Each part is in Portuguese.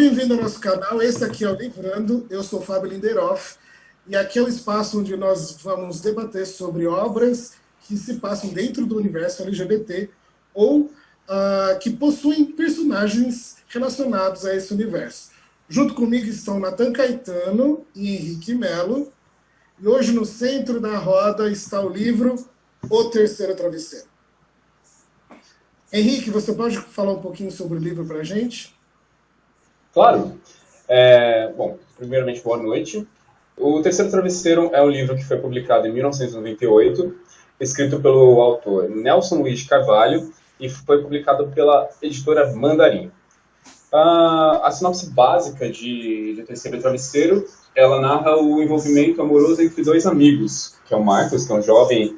bem-vindo ao nosso canal. Esse aqui é o Livrando. Eu sou o Fábio Linderoff e aqui é o espaço onde nós vamos debater sobre obras que se passam dentro do universo LGBT ou que possuem personagens relacionados a esse universo. Junto comigo estão Nathan Caetano e Henrique Melo. E hoje no centro da roda está o livro O Terceiro Travesseiro. Henrique, você pode falar um pouquinho sobre o livro para a gente? Claro. Bom, primeiramente, boa noite. O Terceiro Travesseiro é um livro que foi publicado em 1998, escrito pelo autor Nelson Luiz de Carvalho e foi publicado pela editora Mandarim. A sinopse básica de Terceiro Travesseiro, ela narra o envolvimento amoroso entre dois amigos, que é o Marcos, que é um jovem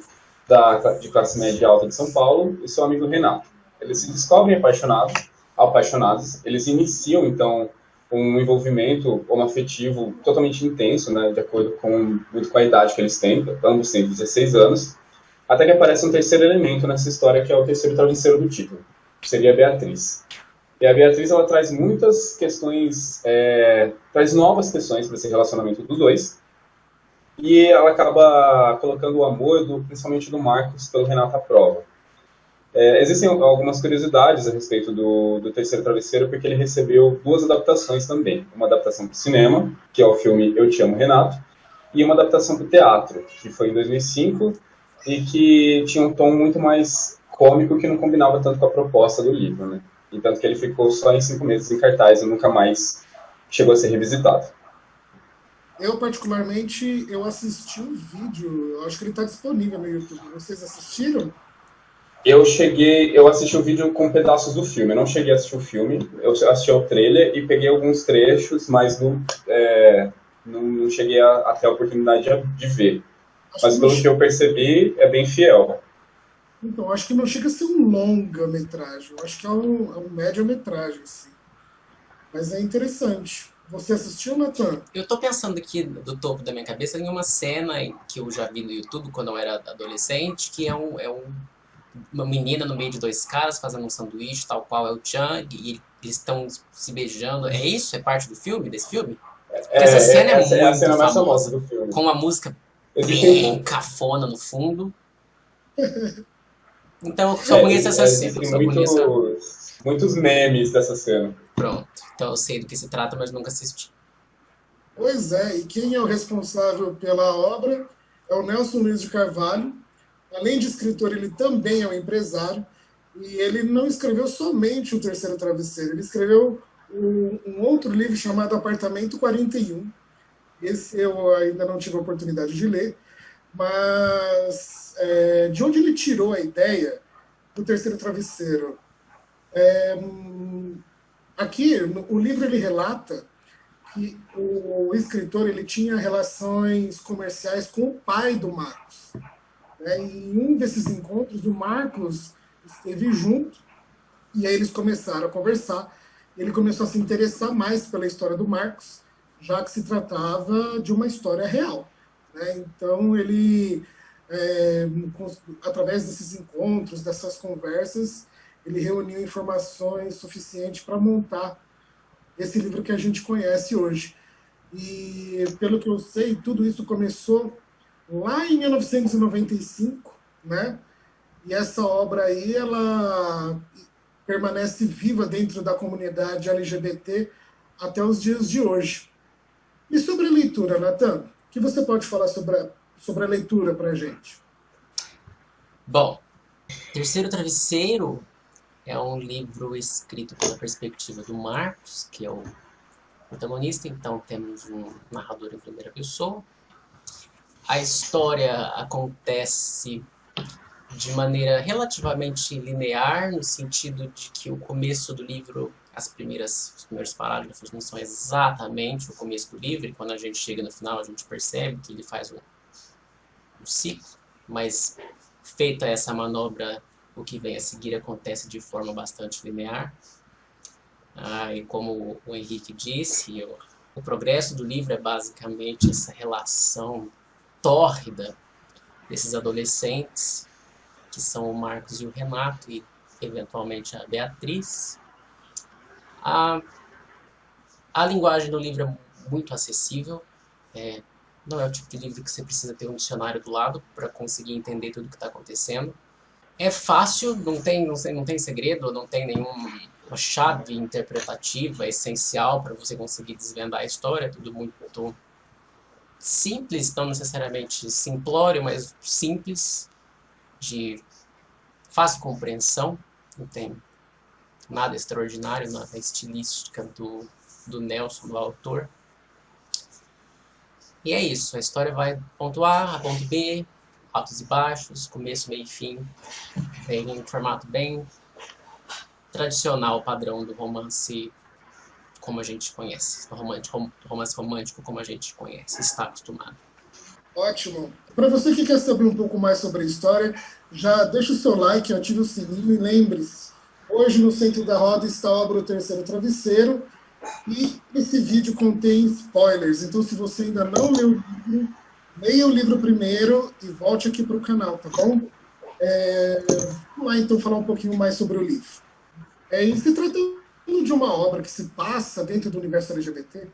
de classe média alta de São Paulo, e seu amigo Renato. Eles se descobrem apaixonados, eles iniciam, então, um envolvimento homoafetivo totalmente intenso, né, de acordo muito com a idade que eles têm, ambos têm 16 anos, até que aparece um terceiro elemento nessa história, que é o terceiro travesseiro do título, que seria a Beatriz. E a Beatriz, ela traz muitas questões, traz novas questões para esse relacionamento dos dois, e ela acaba colocando o amor, principalmente do Marcos, pelo Renato à prova. Existem algumas curiosidades a respeito do Terceiro Travesseiro, porque ele recebeu duas adaptações também. Uma adaptação para o cinema, que é o filme Eu Te Amo, Renato, e uma adaptação para o teatro, que foi em 2005, e que tinha um tom muito mais cômico, que não combinava tanto com a proposta do livro, né? E tanto que ele ficou só em 5 meses em cartaz e nunca mais chegou a ser revisitado. Eu, particularmente, eu assisti um vídeo, eu acho que ele está disponível no YouTube. Vocês assistiram? Eu assisti o vídeo com pedaços do filme, eu não cheguei a assistir o filme, eu assisti ao trailer e peguei alguns trechos, mas não cheguei a ter a oportunidade de ver. Mas pelo que eu percebi, é bem fiel. Então, acho que não chega a ser um longa-metragem, eu acho que é um média-metragem, sim. Mas é interessante. Você assistiu, Nathan? Eu tô pensando aqui do topo da minha cabeça em uma cena que eu já vi no YouTube quando eu era adolescente, que é uma menina no meio de dois caras fazendo um sanduíche, tal qual é o Chang, e eles estão se beijando. É isso? É parte do filme, desse filme? Porque essa cena é muito a cena mais famosa, do filme. com uma música bem cafona no fundo. Então eu só conheço essa cena. Muitos memes dessa cena. Pronto. Então eu sei do que se trata, mas nunca assisti. Pois é, e quem é o responsável pela obra é o Nelson Luiz de Carvalho. Além de escritor, ele também é um empresário. E ele não escreveu somente O Terceiro Travesseiro, ele escreveu um outro livro chamado Apartamento 41. Esse eu ainda não tive a oportunidade de ler, mas de onde ele tirou a ideia do Terceiro Travesseiro? Aqui, o livro ele relata que o escritor ele tinha relações comerciais com o pai do Marcos. Em um desses encontros, o Marcos esteve junto e aí eles começaram a conversar. Ele começou a se interessar mais pela história do Marcos, já que se tratava de uma história real. Então, ele, através desses encontros, dessas conversas, ele reuniu informações suficientes para montar esse livro que a gente conhece hoje. E, pelo que eu sei, tudo isso começou lá em 1995, né? E essa obra aí, ela permanece viva dentro da comunidade LGBT até os dias de hoje. E sobre a leitura, Nathan? O que você pode falar sobre a leitura para a gente? Bom, Terceiro Travesseiro é um livro escrito pela perspectiva do Marcos, que é o protagonista, então temos um narrador em primeira pessoa. A história acontece de maneira relativamente linear, no sentido de que o começo do livro, os primeiros parágrafos não são exatamente o começo do livro, e quando a gente chega no final a gente percebe que ele faz um ciclo, mas feita essa manobra, o que vem a seguir acontece de forma bastante linear. E como o Henrique disse, o progresso do livro é basicamente essa relação tórrida desses adolescentes, que são o Marcos e o Renato, e eventualmente a Beatriz. A linguagem do livro é muito acessível. Não é o tipo de livro que você precisa ter um dicionário do lado para conseguir entender tudo o que está acontecendo. É fácil, não tem segredo, não tem nenhuma chave interpretativa essencial para você conseguir desvendar a história. É tudo muito simples, não necessariamente simplório, mas simples, de fácil compreensão. Não tem nada extraordinário na estilística do Nelson, do autor. E é isso, a história vai do ponto A a ponto B, altos e baixos, começo, meio e fim. Tem um formato bem tradicional, padrão do romance como a gente conhece. Romance romântico como a gente conhece, está acostumado. Ótimo. Para você que quer saber um pouco mais sobre a história, já deixa o seu like, ative o sininho e lembre-se, hoje no centro da roda está a obra O Terceiro Travesseiro e esse vídeo contém spoilers. Então, se você ainda não leu o livro, leia o livro primeiro e volte aqui para o canal, tá bom? Vamos lá, então, falar um pouquinho mais sobre o livro. E se tratando de uma obra que se passa dentro do universo LGBT,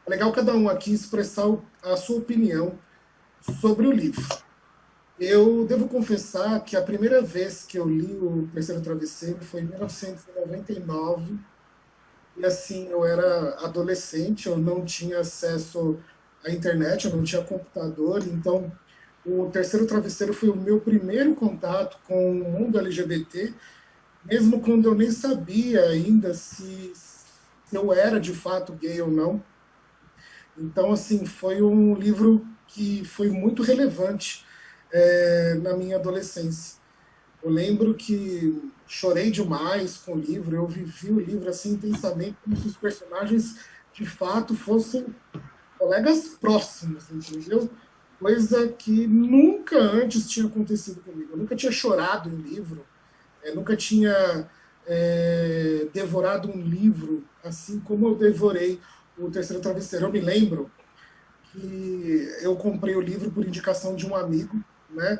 é legal cada um aqui expressar a sua opinião sobre o livro. Eu devo confessar que a primeira vez que eu li o Terceiro Travesseiro foi em 1999, e assim, eu era adolescente, eu não tinha acesso à internet, eu não tinha computador, então o Terceiro Travesseiro foi o meu primeiro contato com o mundo LGBT, mesmo quando eu nem sabia ainda se eu era de fato gay ou não. Então, assim, foi um livro que foi muito relevante na minha adolescência. Eu lembro que chorei demais com o livro, eu vivi o livro assim intensamente, como se os personagens de fato fossem colegas próximos, entendeu? Coisa que nunca antes tinha acontecido comigo. Eu nunca tinha chorado em livro, nunca tinha devorado um livro assim como eu devorei o Terceiro Travesseiro. Eu me lembro que eu comprei o livro por indicação de um amigo, né?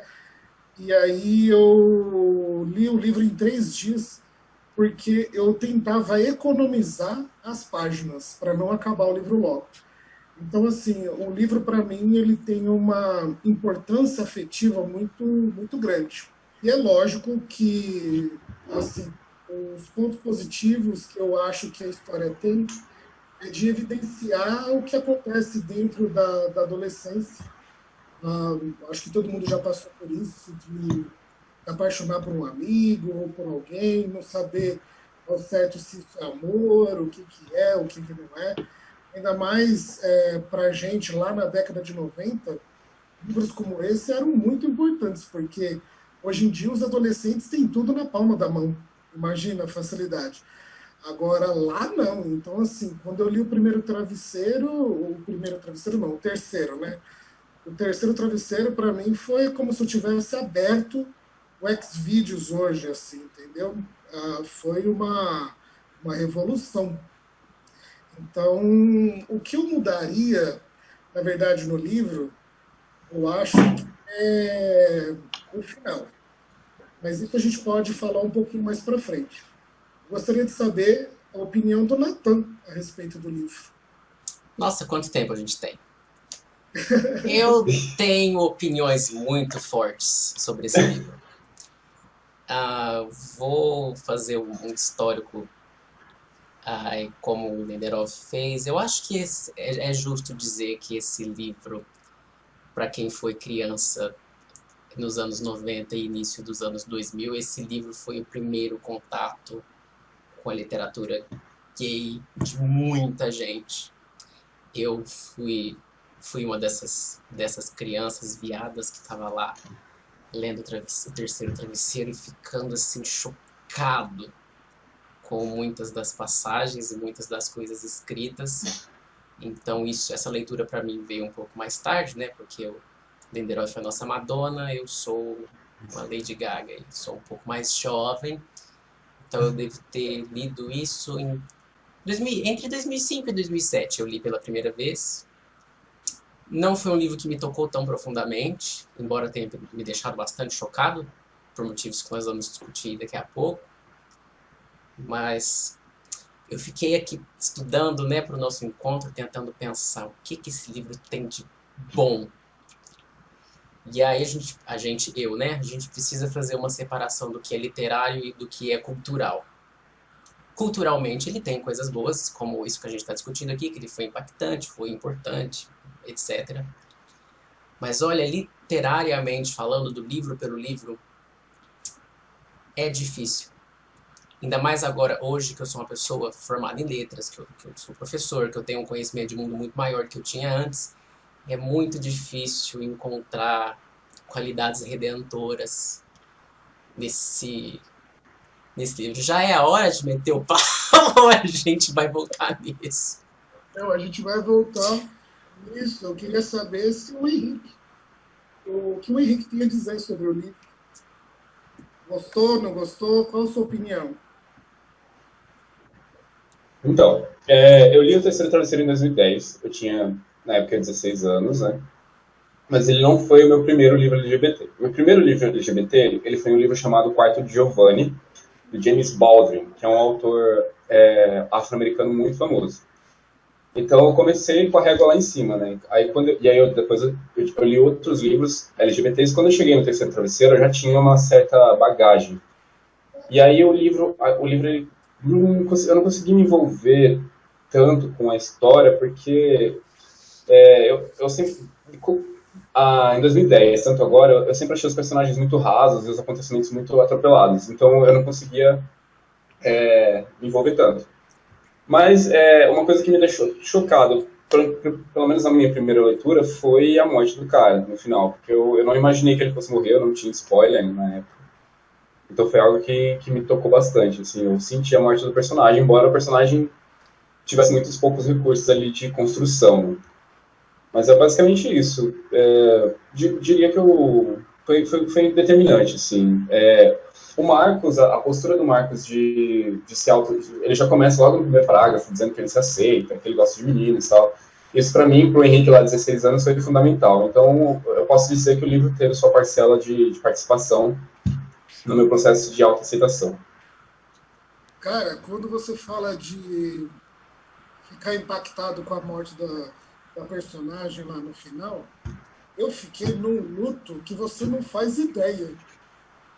E aí eu li o livro em 3 dias, porque eu tentava economizar as páginas para não acabar o livro logo. Então, assim, o livro para mim ele tem uma importância afetiva muito grande. E é lógico que, assim, os pontos positivos que eu acho que a história tem é de evidenciar o que acontece dentro da adolescência. Acho que todo mundo já passou por isso, de se apaixonar por um amigo ou por alguém, não saber ao certo se isso é amor, que é, que não é. Ainda mais para a gente lá na década de 90, livros como esse eram muito importantes, porque hoje em dia os adolescentes têm tudo na palma da mão. Imagina a facilidade. Agora lá não. Então, assim, quando eu li o primeiro travesseiro não, o terceiro, né? O Terceiro Travesseiro, para mim, foi como se eu tivesse aberto o Xvideos hoje, assim, entendeu? Foi uma revolução. Então, o que eu mudaria, na verdade, no livro, eu acho que é o final. Mas isso a gente pode falar um pouquinho mais para frente. Gostaria de saber a opinião do Natan a respeito do livro. Nossa, quanto tempo a gente tem? Eu tenho opiniões muito fortes sobre esse livro. Vou fazer um histórico como o Lindelof fez. Eu acho que é justo dizer que esse livro, para quem foi criança nos anos 90 e início dos anos 2000, esse livro foi o primeiro contato com a literatura gay de muita gente. Eu fui uma dessas crianças viadas que estava lá lendo o Terceiro Travesseiro e ficando assim chocado com muitas das passagens e muitas das coisas escritas. Então essa leitura para mim veio um pouco mais tarde, né? Porque o Lindelof foi a nossa Madonna, eu sou uma Lady Gaga e sou um pouco mais jovem. Então eu devo ter lido isso entre 2005 e 2007. Eu li pela primeira vez. Não foi um livro que me tocou tão profundamente, embora tenha me deixado bastante chocado, por motivos que nós vamos discutir daqui a pouco. Mas eu fiquei aqui estudando, né, para o nosso encontro, tentando pensar o que esse livro tem de bom. E aí eu, né, a gente precisa fazer uma separação do que é literário e do que é cultural. Culturalmente ele tem coisas boas, como isso que a gente está discutindo aqui, que ele foi impactante, foi importante, etc. Mas olha, literariamente falando, do livro pelo livro, é difícil. Ainda mais agora, hoje, que eu sou uma pessoa formada em letras, que eu sou professor, que eu tenho um conhecimento de mundo muito maior do que eu tinha antes, é muito difícil encontrar qualidades redentoras nesse livro. Já é a hora de meter o pau ou a gente vai voltar nisso? Então, a gente vai voltar nisso. Eu queria saber se o que o Henrique tinha a dizer sobre o livro. Gostou, não gostou? Qual a sua opinião? Então, eu li o Terceiro Travesseiro em 2010. Eu tinha, na época, 16 anos, né? Mas ele não foi o meu primeiro livro LGBT. Meu primeiro livro LGBT, ele foi um livro chamado Quarto de Giovanni, de James Baldwin, que é um autor afro-americano muito famoso. Então eu comecei com a régua lá em cima, né? Depois eu li outros livros LGBTs. Quando eu cheguei no Terceiro Travesseiro, eu já tinha uma certa bagagem. E aí eu não consegui me envolver tanto com a história, porque eu sempre, em 2010, tanto agora, eu sempre achei os personagens muito rasos e os acontecimentos muito atropelados. Então eu não conseguia me envolver tanto. Mas uma coisa que me deixou chocado, pelo menos na minha primeira leitura, foi a morte do cara no final. Porque eu não imaginei que ele fosse morrer, eu não tinha spoiler na época. Então foi algo que me tocou bastante. Assim, eu senti a morte do personagem, embora o personagem tivesse muitos poucos recursos ali de construção. Mas é basicamente isso. Diria que foi determinante. Assim. O Marcos, a postura do Marcos de se ele já começa logo no primeiro parágrafo dizendo que ele se aceita, que ele gosta de meninos e tal. Isso para mim, pro Henrique lá de 16 anos, foi fundamental. Então eu posso dizer que o livro teve sua parcela de participação no meu processo de autoaceitação. Cara, quando você fala de ficar impactado com a morte da personagem lá no final, eu fiquei num luto que você não faz ideia.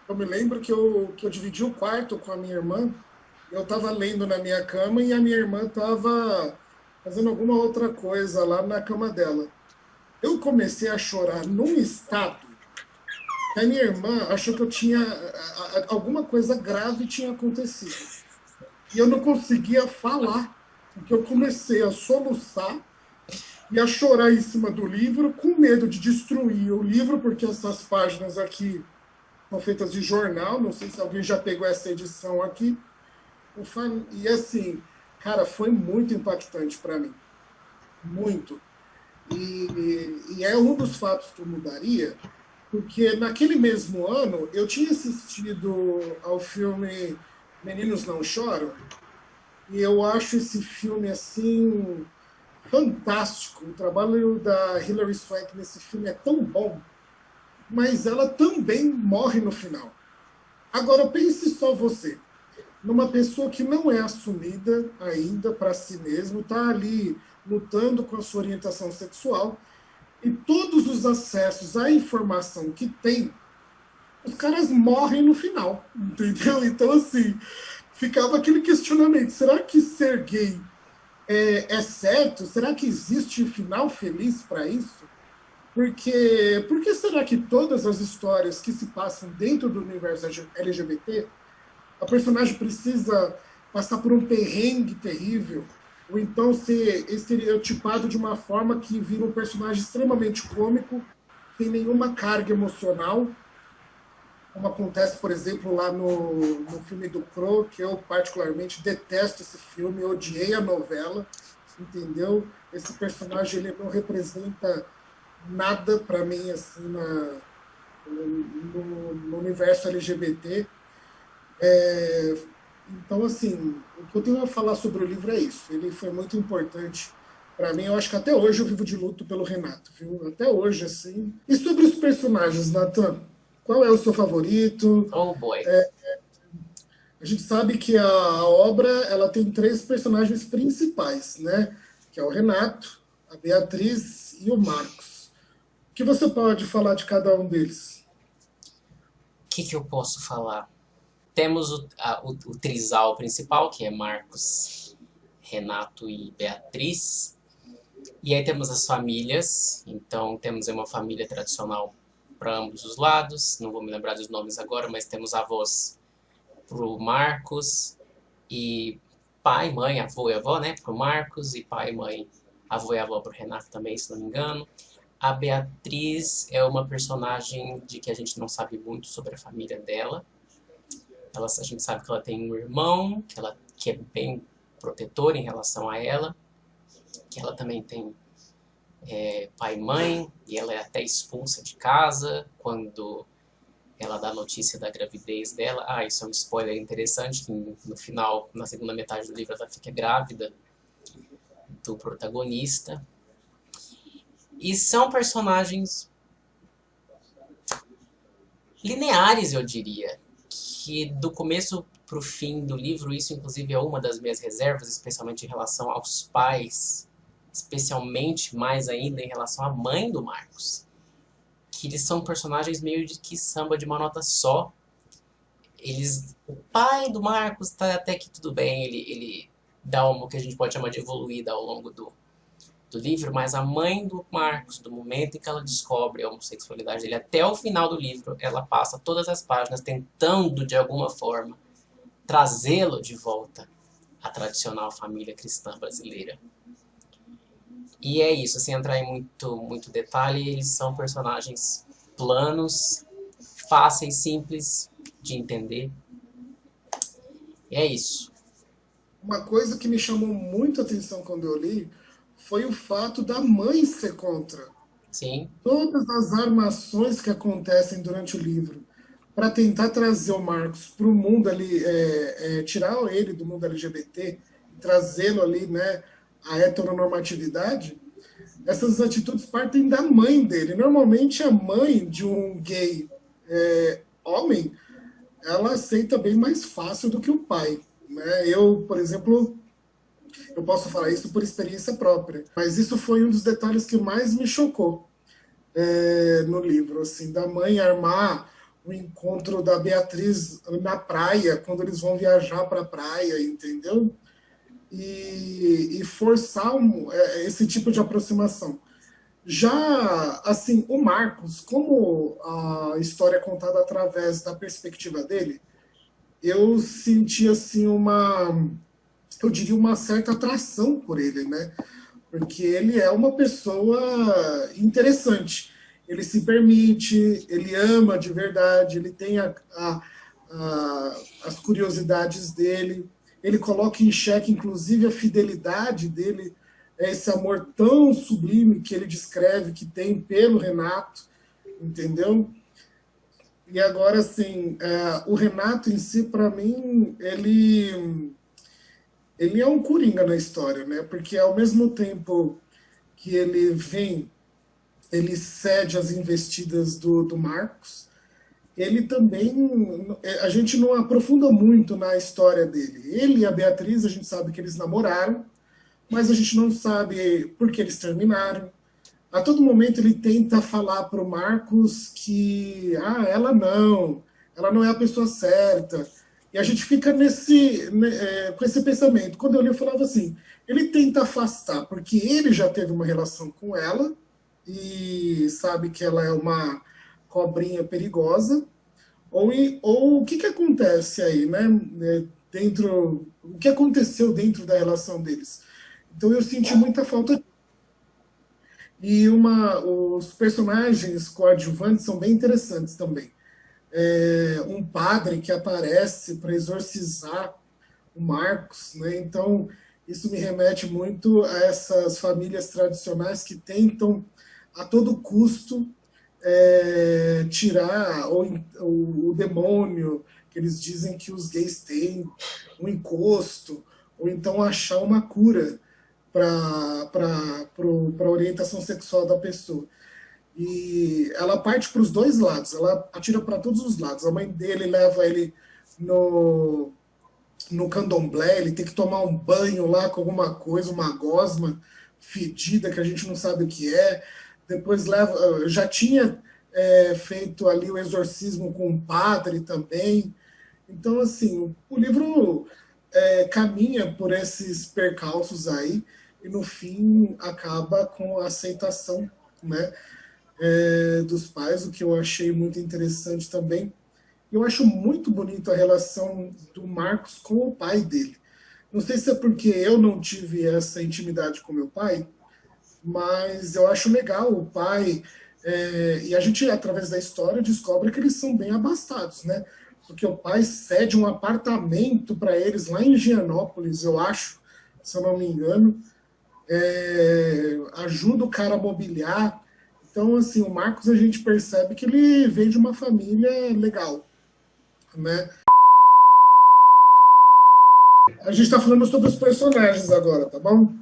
Eu me lembro que eu dividi o quarto com a minha irmã, eu estava lendo na minha cama e a minha irmã estava fazendo alguma outra coisa lá na cama dela. Eu comecei a chorar num estado que a minha irmã achou que eu tinha alguma coisa grave tinha acontecido. E eu não conseguia falar, porque eu comecei a soluçar e a chorar em cima do livro, com medo de destruir o livro, porque essas páginas aqui são feitas de jornal, não sei se alguém já pegou essa edição aqui. E assim, cara, foi muito impactante para mim. Muito. E é um dos fatos que eu mudaria, porque naquele mesmo ano eu tinha assistido ao filme Meninos Não Choram, e eu acho esse filme assim fantástico. O trabalho da Hilary Swank nesse filme é tão bom, mas ela também morre no final. Agora pense só você, numa pessoa que não é assumida ainda para si mesmo, está ali lutando com a sua orientação sexual, e todos os acessos à informação que tem, os caras morrem no final, entendeu? Então, assim, ficava aquele questionamento, será que ser gay é certo? Será que existe um final feliz para isso? Por que será que todas as histórias que se passam dentro do universo LGBT, a personagem precisa passar por um perrengue terrível, ou então ser estereotipado de uma forma que vira um personagem extremamente cômico, sem nenhuma carga emocional, como acontece, por exemplo, lá no filme do Crow, que eu particularmente detesto esse filme, eu odiei a novela, entendeu? Esse personagem ele não representa nada para mim assim no universo LGBT. Então, assim, o que eu tenho a falar sobre o livro é isso. Ele foi muito importante para mim. Eu acho que até hoje eu vivo de luto pelo Renato, viu? Até hoje, assim. E sobre os personagens, Nathan? Qual é o seu favorito? Oh boy. A gente sabe que a obra ela tem três personagens principais, né? Que é o Renato, a Beatriz e o Marcos. O que você pode falar de cada um deles? O que eu posso falar? Temos o trisal principal, que é Marcos, Renato e Beatriz. E aí temos as famílias. Então temos uma família tradicional para ambos os lados. Não vou me lembrar dos nomes agora, mas temos avós pro Marcos e pai, mãe, avô e avó, né? Pro Marcos e pai, mãe, avô e avó pro Renato também, se não me engano. A Beatriz é uma personagem de que a gente não sabe muito sobre a família dela. A gente sabe que ela tem um irmão, que é bem protetor em relação a ela, que ela também tem pai e mãe, e ela é até expulsa de casa quando ela dá notícia da gravidez dela. Ah, isso é um spoiler interessante, que no final, na segunda metade do livro, ela fica grávida do protagonista. E são personagens lineares, eu diria, que do começo pro fim do livro, isso inclusive é uma das minhas reservas, especialmente em relação aos pais, especialmente mais ainda em relação à mãe do Marcos, que eles são personagens meio de que samba de uma nota só. O pai do Marcos tá até que tudo bem, ele dá o que a gente pode chamar de evoluída ao longo do livro, mas a mãe do Marcos, do momento em que ela descobre a homossexualidade dele até o final do livro, ela passa todas as páginas tentando, de alguma forma, trazê-lo de volta à tradicional família cristã brasileira. E é isso, sem entrar em muito detalhe, eles são personagens planos, fáceis, simples de entender. E é isso. Uma coisa que me chamou muito a atenção quando eu li foi o fato da mãe ser contra. Sim, Todas as armações que acontecem durante o livro para tentar trazer o Marcos para o mundo ali, tirar ele do mundo LGBT e trazê-lo ali, né, à heteronormatividade, essas atitudes partem da mãe dele. Normalmente a mãe de um gay homem, ela aceita bem mais fácil do que o pai. Né? Eu, por exemplo, eu posso falar isso por experiência própria, mas isso foi um dos detalhes que mais me chocou no livro, assim, da mãe armar o encontro da Beatriz na praia, quando eles vão viajar para a praia, entendeu? E forçar esse tipo de aproximação. Já, assim, o Marcos, como a história é contada através da perspectiva dele, eu senti, assim, eu diria, uma certa atração por ele, né? Porque ele é uma pessoa interessante. Ele se permite, ele ama de verdade, ele tem as curiosidades dele, ele coloca em xeque, inclusive, a fidelidade dele, esse amor tão sublime que ele descreve que tem pelo Renato, entendeu? E agora, assim, o Renato em si, para mim, ele é um coringa na história, né? Porque ao mesmo tempo que ele cede as investidas do Marcos, ele também, a gente não aprofunda muito na história dele. Ele e a Beatriz, a gente sabe que eles namoraram, mas a gente não sabe por que eles terminaram. A todo momento ele tenta falar para o Marcos que ela não é a pessoa certa. E a gente fica com esse pensamento. Quando eu li, eu falava assim: ele tenta afastar, porque ele já teve uma relação com ela e sabe que ela é uma cobrinha perigosa. Ou o que acontece aí, né? O que aconteceu dentro da relação deles? Então eu senti muita falta. E os personagens coadjuvantes são bem interessantes também. Um padre que aparece para exorcizar o Marcos, né? Então isso me remete muito a essas famílias tradicionais que tentam a todo custo tirar o demônio, que eles dizem que os gays têm, um encosto, ou então achar uma cura para a orientação sexual da pessoa. E ela parte para os dois lados, ela atira para todos os lados. A mãe dele leva ele no candomblé, ele tem que tomar um banho lá com alguma coisa, uma gosma fedida que a gente não sabe o que é. Depois leva, já tinha feito ali o exorcismo com um padre também. Então, assim, o livro caminha por esses percalços aí e no fim acaba com a aceitação, né, dos pais, o que eu achei muito interessante também. Eu acho muito bonito a relação do Marcos com o pai dele. Não sei se é porque eu não tive essa intimidade com meu pai, mas eu acho legal o pai. E a gente, através da história, descobre que eles são bem abastados, né? Porque o pai cede um apartamento para eles lá em Gianópolis, eu acho, se eu não me engano, ajuda o cara a mobiliar. Então, assim, o Marcos a gente percebe que ele vem de uma família legal, né? A gente está falando sobre os personagens agora, tá bom?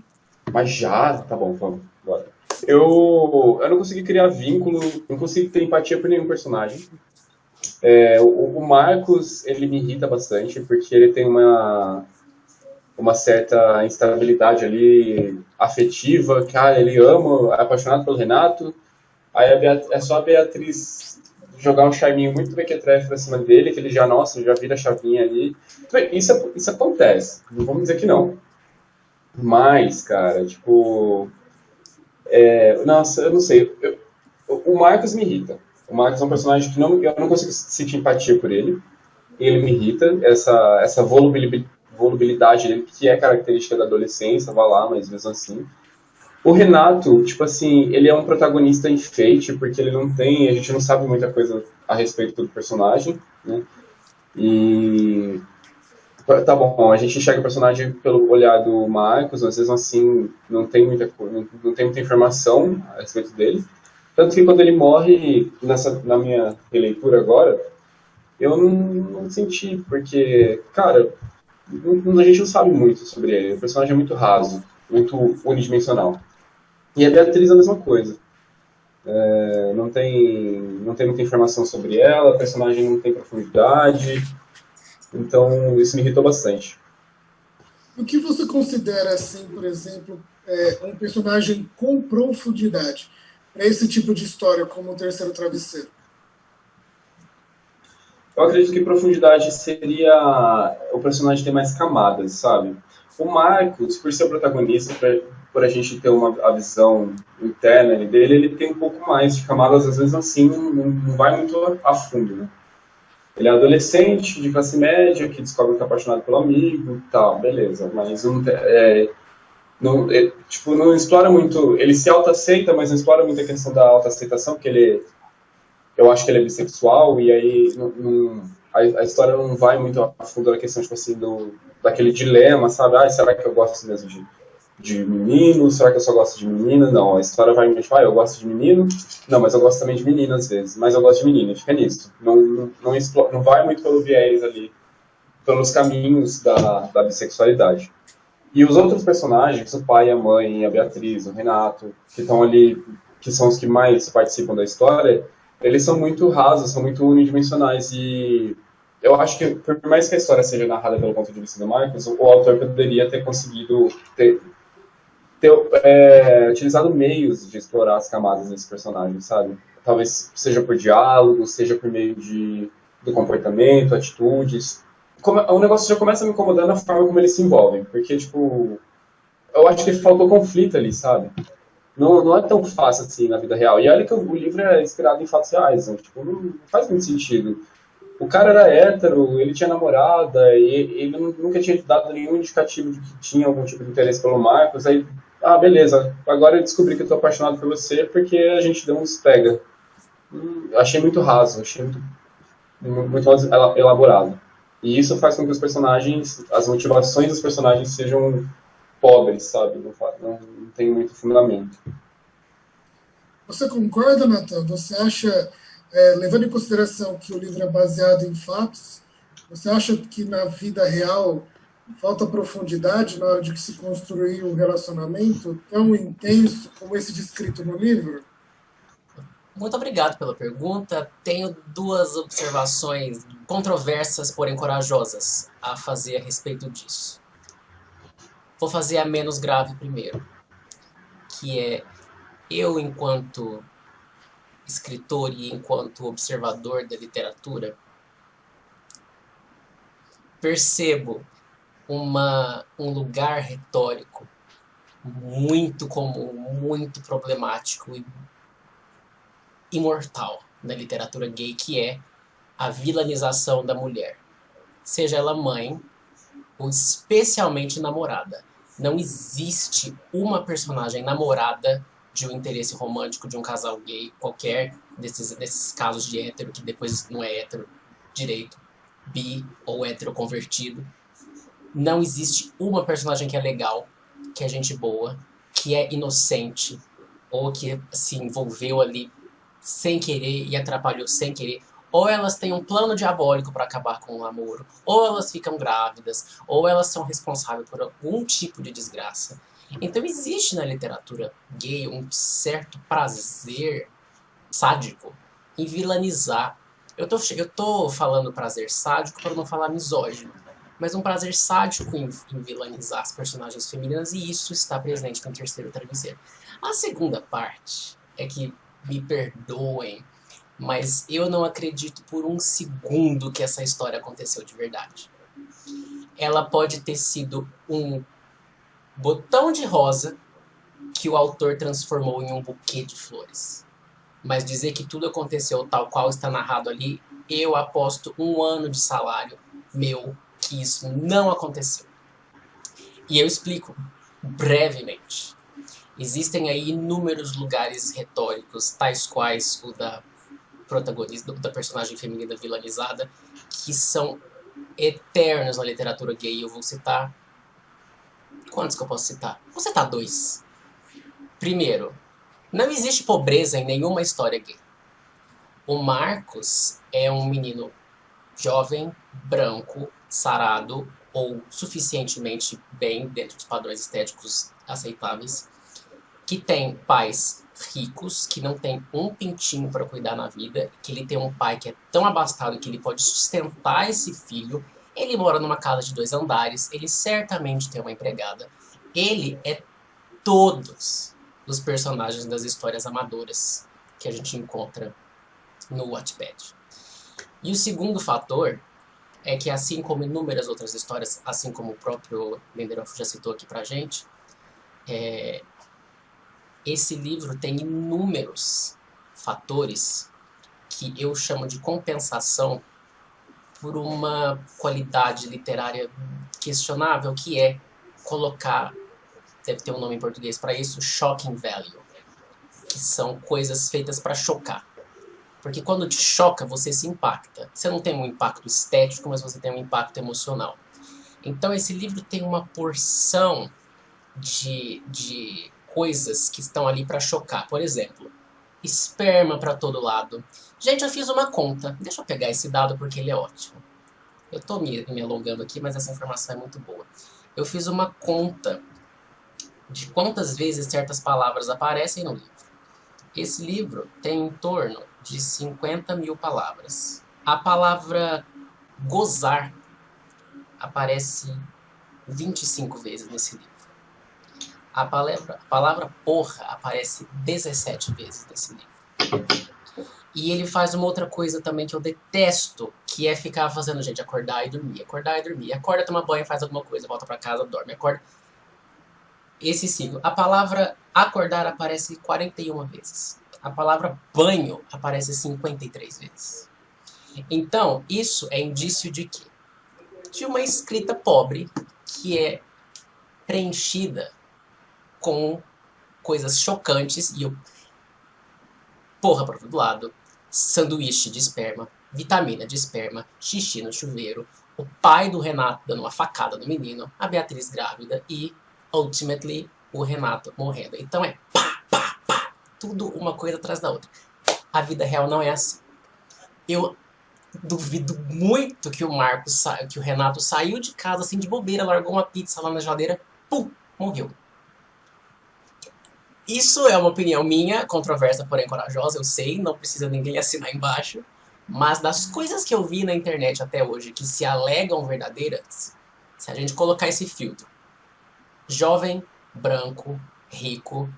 Mas já, tá bom, vamos. Bora. Eu não consegui criar vínculo, não consegui ter empatia por nenhum personagem. O Marcos, ele me irrita bastante, porque ele tem uma certa instabilidade ali afetiva, que ele ama, é apaixonado pelo Renato, aí é só a Beatriz jogar um charminho muito mequetrefe pra cima dele, que ele já, nossa, já vira a chavinha ali. Isso acontece, não vamos dizer que não. Mas, cara, tipo... nossa, eu não sei. O Marcos me irrita. O Marcos é um personagem que eu não consigo sentir empatia por ele. Ele me irrita, essa volubilidade dele, que é característica da adolescência, vai lá, mas mesmo assim. O Renato, tipo assim, ele é um protagonista enfeite, porque ele não tem, a gente não sabe muita coisa a respeito do personagem, né? E tá bom, a gente enxerga o personagem pelo olhar do Marcos, às vezes assim, não tem muita informação a respeito dele. Tanto que quando ele morre, na minha releitura agora, eu não senti, porque, cara, a gente não sabe muito sobre ele. O personagem é muito raso, muito unidimensional. E a Beatriz é a mesma coisa. Não tem muita informação sobre ela, o personagem não tem profundidade. Então, isso me irritou bastante. O que você considera, assim, por exemplo, um personagem com profundidade para esse tipo de história, como o Terceiro Travesseiro? Eu acredito que profundidade seria o personagem ter mais camadas, sabe? O Marcos, por ser o protagonista, por a gente ter a visão interna dele, ele tem um pouco mais de camadas, às vezes assim, não vai muito a fundo, né? Ele é adolescente, de classe média, que descobre que é apaixonado pelo amigo e tal, beleza. Mas não explora muito... Ele se autoaceita, mas não explora muito a questão da autoaceitação, porque eu acho que ele é bissexual, e aí a história não vai muito a fundo da questão, tipo assim, daquele dilema, sabe? Será que eu gosto mesmo de menino? Será que eu só gosto de menina? Não, a história vai muito, eu gosto de menino, não, mas eu gosto também de menina às vezes, mas eu gosto de menina, fica nisso. Não vai muito pelo viés ali, pelos caminhos da bissexualidade. E os outros personagens, o pai, a mãe, a Beatriz, o Renato, que estão ali, que são os que mais participam da história, eles são muito rasos, são muito unidimensionais, e eu acho que, por mais que a história seja narrada pelo ponto de vista do Marcos, o autor poderia ter conseguido ter utilizado meios de explorar as camadas desse personagem, sabe? Talvez seja por diálogo, seja por meio do comportamento, atitudes. O negócio já começa a me incomodar na forma como eles se envolvem, porque, tipo, eu acho que faltou conflito ali, sabe? Não é tão fácil assim na vida real. E olha que o livro é inspirado em fatos reais, né? Tipo, não faz muito sentido. O cara era hétero, ele tinha namorada, e ele nunca tinha dado nenhum indicativo de que tinha algum tipo de interesse pelo Marcos. Aí, beleza, agora eu descobri que eu tô apaixonado por você porque a gente deu uns pega. Achei muito raso, achei muito mal elaborado. E isso faz com que os personagens, as motivações dos personagens sejam pobres, sabe? Não tem muito fundamento. Você concorda, Nathan? Você acha, levando em consideração que o livro é baseado em fatos, você acha que na vida real falta profundidade na hora de se construir um relacionamento tão intenso como esse descrito no livro? Muito obrigado pela pergunta. Tenho duas observações controversas, porém corajosas, a fazer a respeito disso. Vou fazer a menos grave primeiro, que é eu, enquanto escritor e enquanto observador da literatura, percebo um lugar retórico muito comum, muito problemático e imortal na literatura gay, que é a vilanização da mulher. Seja ela mãe ou especialmente namorada. Não existe uma personagem namorada de um interesse romântico de um casal gay, qualquer desses casos de hétero, que depois não é hétero direito, bi ou hétero convertido. Não existe uma personagem que é legal, que é gente boa, que é inocente, ou que se envolveu ali sem querer e atrapalhou sem querer. Ou elas têm um plano diabólico para acabar com o namoro, ou elas ficam grávidas, ou elas são responsáveis por algum tipo de desgraça. Então existe na literatura gay um certo prazer sádico em vilanizar. Eu tô falando prazer sádico para não falar misógino, mas um prazer sádico em vilanizar as personagens femininas, e isso está presente no Terceiro Travesseiro. A segunda parte é que, me perdoem, mas eu não acredito por um segundo que essa história aconteceu de verdade. Ela pode ter sido um botão de rosa que o autor transformou em um buquê de flores. Mas dizer que tudo aconteceu tal qual está narrado ali, eu aposto 1 ano de salário meu que isso não aconteceu. E eu explico brevemente. Existem aí inúmeros lugares retóricos, tais quais o da protagonista, da personagem feminina vilanizada, que são eternos na literatura gay. Eu vou citar... Quantos que eu posso citar? Vou citar 2. Primeiro, não existe pobreza em nenhuma história gay. O Marcos é um menino jovem, branco, sarado ou suficientemente bem dentro dos padrões estéticos aceitáveis, que tem pais ricos, que não tem um pintinho para cuidar na vida, que ele tem um pai que é tão abastado que ele pode sustentar esse filho, ele mora numa casa de 2 andares, ele certamente tem uma empregada. Ele é todos os personagens das histórias amadoras que a gente encontra no Wattpad. E o segundo fator é que, assim como inúmeras outras histórias, assim como o próprio Lindelof já citou aqui pra gente, esse livro tem inúmeros fatores que eu chamo de compensação por uma qualidade literária questionável, que é colocar, deve ter um nome em português para isso, shocking value, que são coisas feitas para chocar. Porque quando te choca, você se impacta. Você não tem um impacto estético, mas você tem um impacto emocional. Então esse livro tem uma porção de coisas que estão ali para chocar. Por exemplo, esperma para todo lado. Gente, eu fiz uma conta. Deixa eu pegar esse dado porque ele é ótimo. Eu estou me alongando aqui, mas essa informação é muito boa. Eu fiz uma conta de quantas vezes certas palavras aparecem no livro. Esse livro tem em torno de 50 mil palavras. A palavra gozar aparece 25 vezes nesse livro. A palavra porra aparece 17 vezes nesse livro. E ele faz uma outra coisa também que eu detesto, que é ficar fazendo gente acordar e dormir, acordar e dormir. Acorda, toma banho, faz alguma coisa, volta pra casa, dorme, acorda. Esse ciclo. A palavra acordar aparece 41 vezes. A palavra banho aparece 53 vezes. Então, isso é indício de quê? De uma escrita pobre que é preenchida com coisas chocantes e eu... porra para todo lado, sanduíche de esperma, vitamina de esperma, xixi no chuveiro, o pai do Renato dando uma facada no menino, a Beatriz grávida e, ultimately, o Renato morrendo. Então é pá, pá, pá, tudo uma coisa atrás da outra. A vida real não é assim. Eu duvido muito que que o Renato saiu de casa assim de bobeira, largou uma pizza lá na geladeira, pum, morreu. Isso é uma opinião minha, controversa, porém corajosa, eu sei, não precisa ninguém assinar embaixo. Mas das coisas que eu vi na internet até hoje que se alegam verdadeiras, se a gente colocar esse filtro, jovem, branco, rico,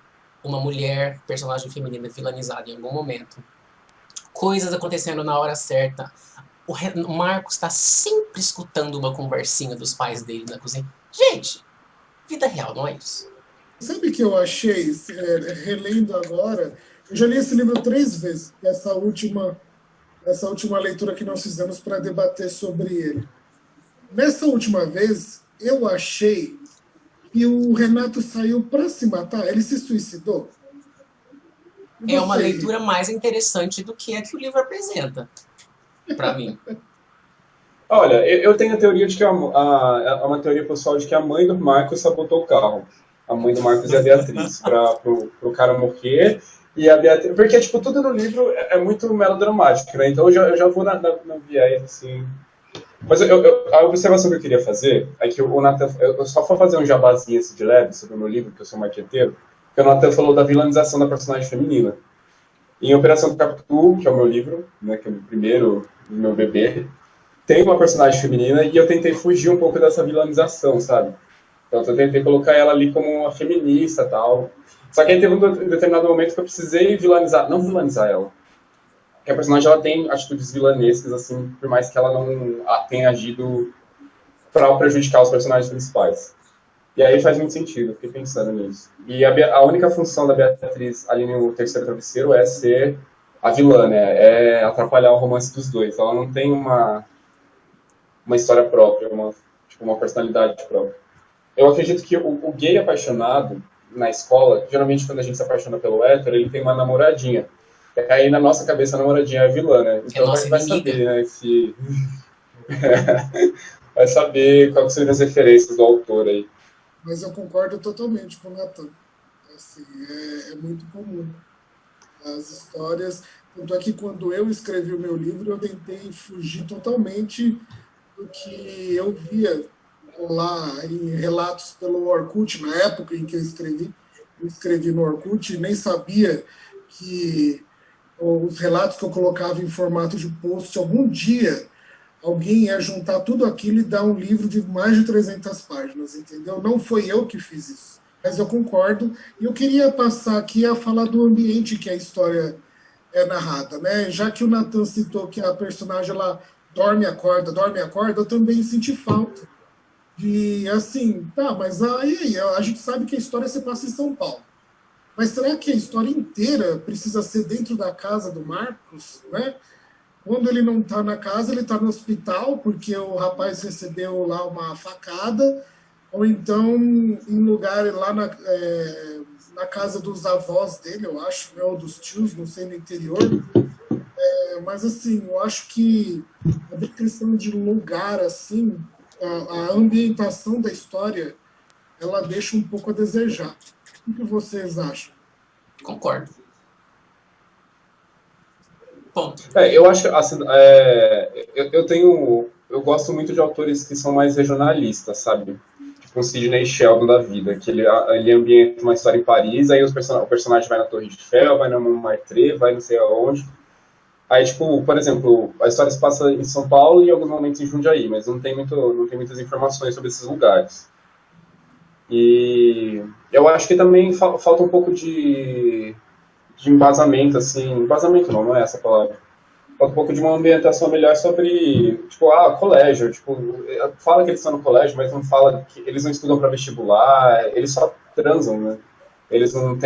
uma mulher, personagem feminina vilanizada em algum momento, coisas acontecendo na hora certa, o Marcos está sempre escutando uma conversinha dos pais dele na cozinha. Gente, vida real, não é isso? Sabe o que eu achei, relendo agora? Eu já li esse livro 3 vezes, essa última leitura que nós fizemos para debater sobre ele. Nessa última vez, eu achei que o Renato saiu para se matar, ele se suicidou. E É uma você? leitura mais interessante do que a que o livro apresenta, para mim. Olha, eu tenho a teoria de que uma teoria pessoal de que a mãe do Marcos sabotou o carro. A mãe do Marcos e a Beatriz, pro cara morrer. E a Beatriz. Porque, tipo, tudo no livro é muito melodramático, né? Então eu já vou na viés, assim. Mas a observação que eu queria fazer é que o Nathan. Eu só vou fazer um jabazinho assim, de leve sobre o meu livro, que eu sou marqueteiro. Porque o Nathan falou da vilanização da personagem feminina. Em Operação Capitu, que é o meu livro, né, que é o meu primeiro, meu bebê, tem uma personagem feminina e eu tentei fugir um pouco dessa vilanização, sabe? Então eu tentei colocar ela ali como uma feminista e tal. Só que aí teve um determinado momento que eu precisei vilanizar, não vilanizar ela. Porque a personagem ela tem atitudes vilanescas, assim, por mais que ela não tenha agido para prejudicar os personagens principais. E aí faz muito sentido, eu fiquei pensando nisso. E a única função da Beatriz ali no Terceiro Travesseiro é ser a vilã, né? É atrapalhar o romance dos dois. Ela não tem uma história própria, tipo, uma personalidade própria. Eu acredito que o gay apaixonado na escola, geralmente quando a gente se apaixona pelo hétero, ele tem uma namoradinha. E aí na nossa cabeça a namoradinha é a vilã, né? É Então nossa vai inimiga. saber, né? Se... vai saber quais seriam as referências do autor aí. Mas eu concordo totalmente com o Natan. Assim, é muito comum. As histórias. Tanto é que quando eu escrevi o meu livro, eu tentei fugir totalmente do que eu via lá em relatos pelo Orkut, na época em que eu escrevi no Orkut e nem sabia que os relatos que eu colocava em formato de post, algum dia alguém ia juntar tudo aquilo e dar um livro de mais de 300 páginas, entendeu? Não foi eu que fiz isso, mas eu concordo. E eu queria passar aqui a falar do ambiente que a história é narrada, né? Já que o Nathan citou que a personagem ela dorme e acorda, eu também senti falta de, assim, tá, mas aí a gente sabe que a história se passa em São Paulo. Mas será que a história inteira precisa ser dentro da casa do Marcos, né? Quando ele não está na casa, ele está no hospital, porque o rapaz recebeu lá uma facada, ou então em lugar lá na casa dos avós dele, eu acho, né, ou dos tios, não sei, no interior. Mas assim, eu acho que a descrição de lugar, assim, a ambientação da história, ela deixa um pouco a desejar. O que vocês acham? Concordo. Ponto. Eu acho que assim, eu gosto muito de autores que são mais regionalistas, sabe? Tipo um Sidney Sheldon da vida, que ele ambienta uma história em Paris, aí o personagem vai na Torre de Eiffel, vai na Montmartre, vai não sei aonde. Aí, tipo, por exemplo, a história se passa em São Paulo e em alguns momentos em Jundiaí, mas não tem muitas informações sobre esses lugares. E eu acho que também falta um pouco de embasamento, assim. Embasamento não é essa a palavra. Falta um pouco de uma ambientação melhor sobre, tipo, colégio. Tipo, fala que eles estão no colégio, mas não fala que eles não estudam para vestibular, eles só transam, né? Eles não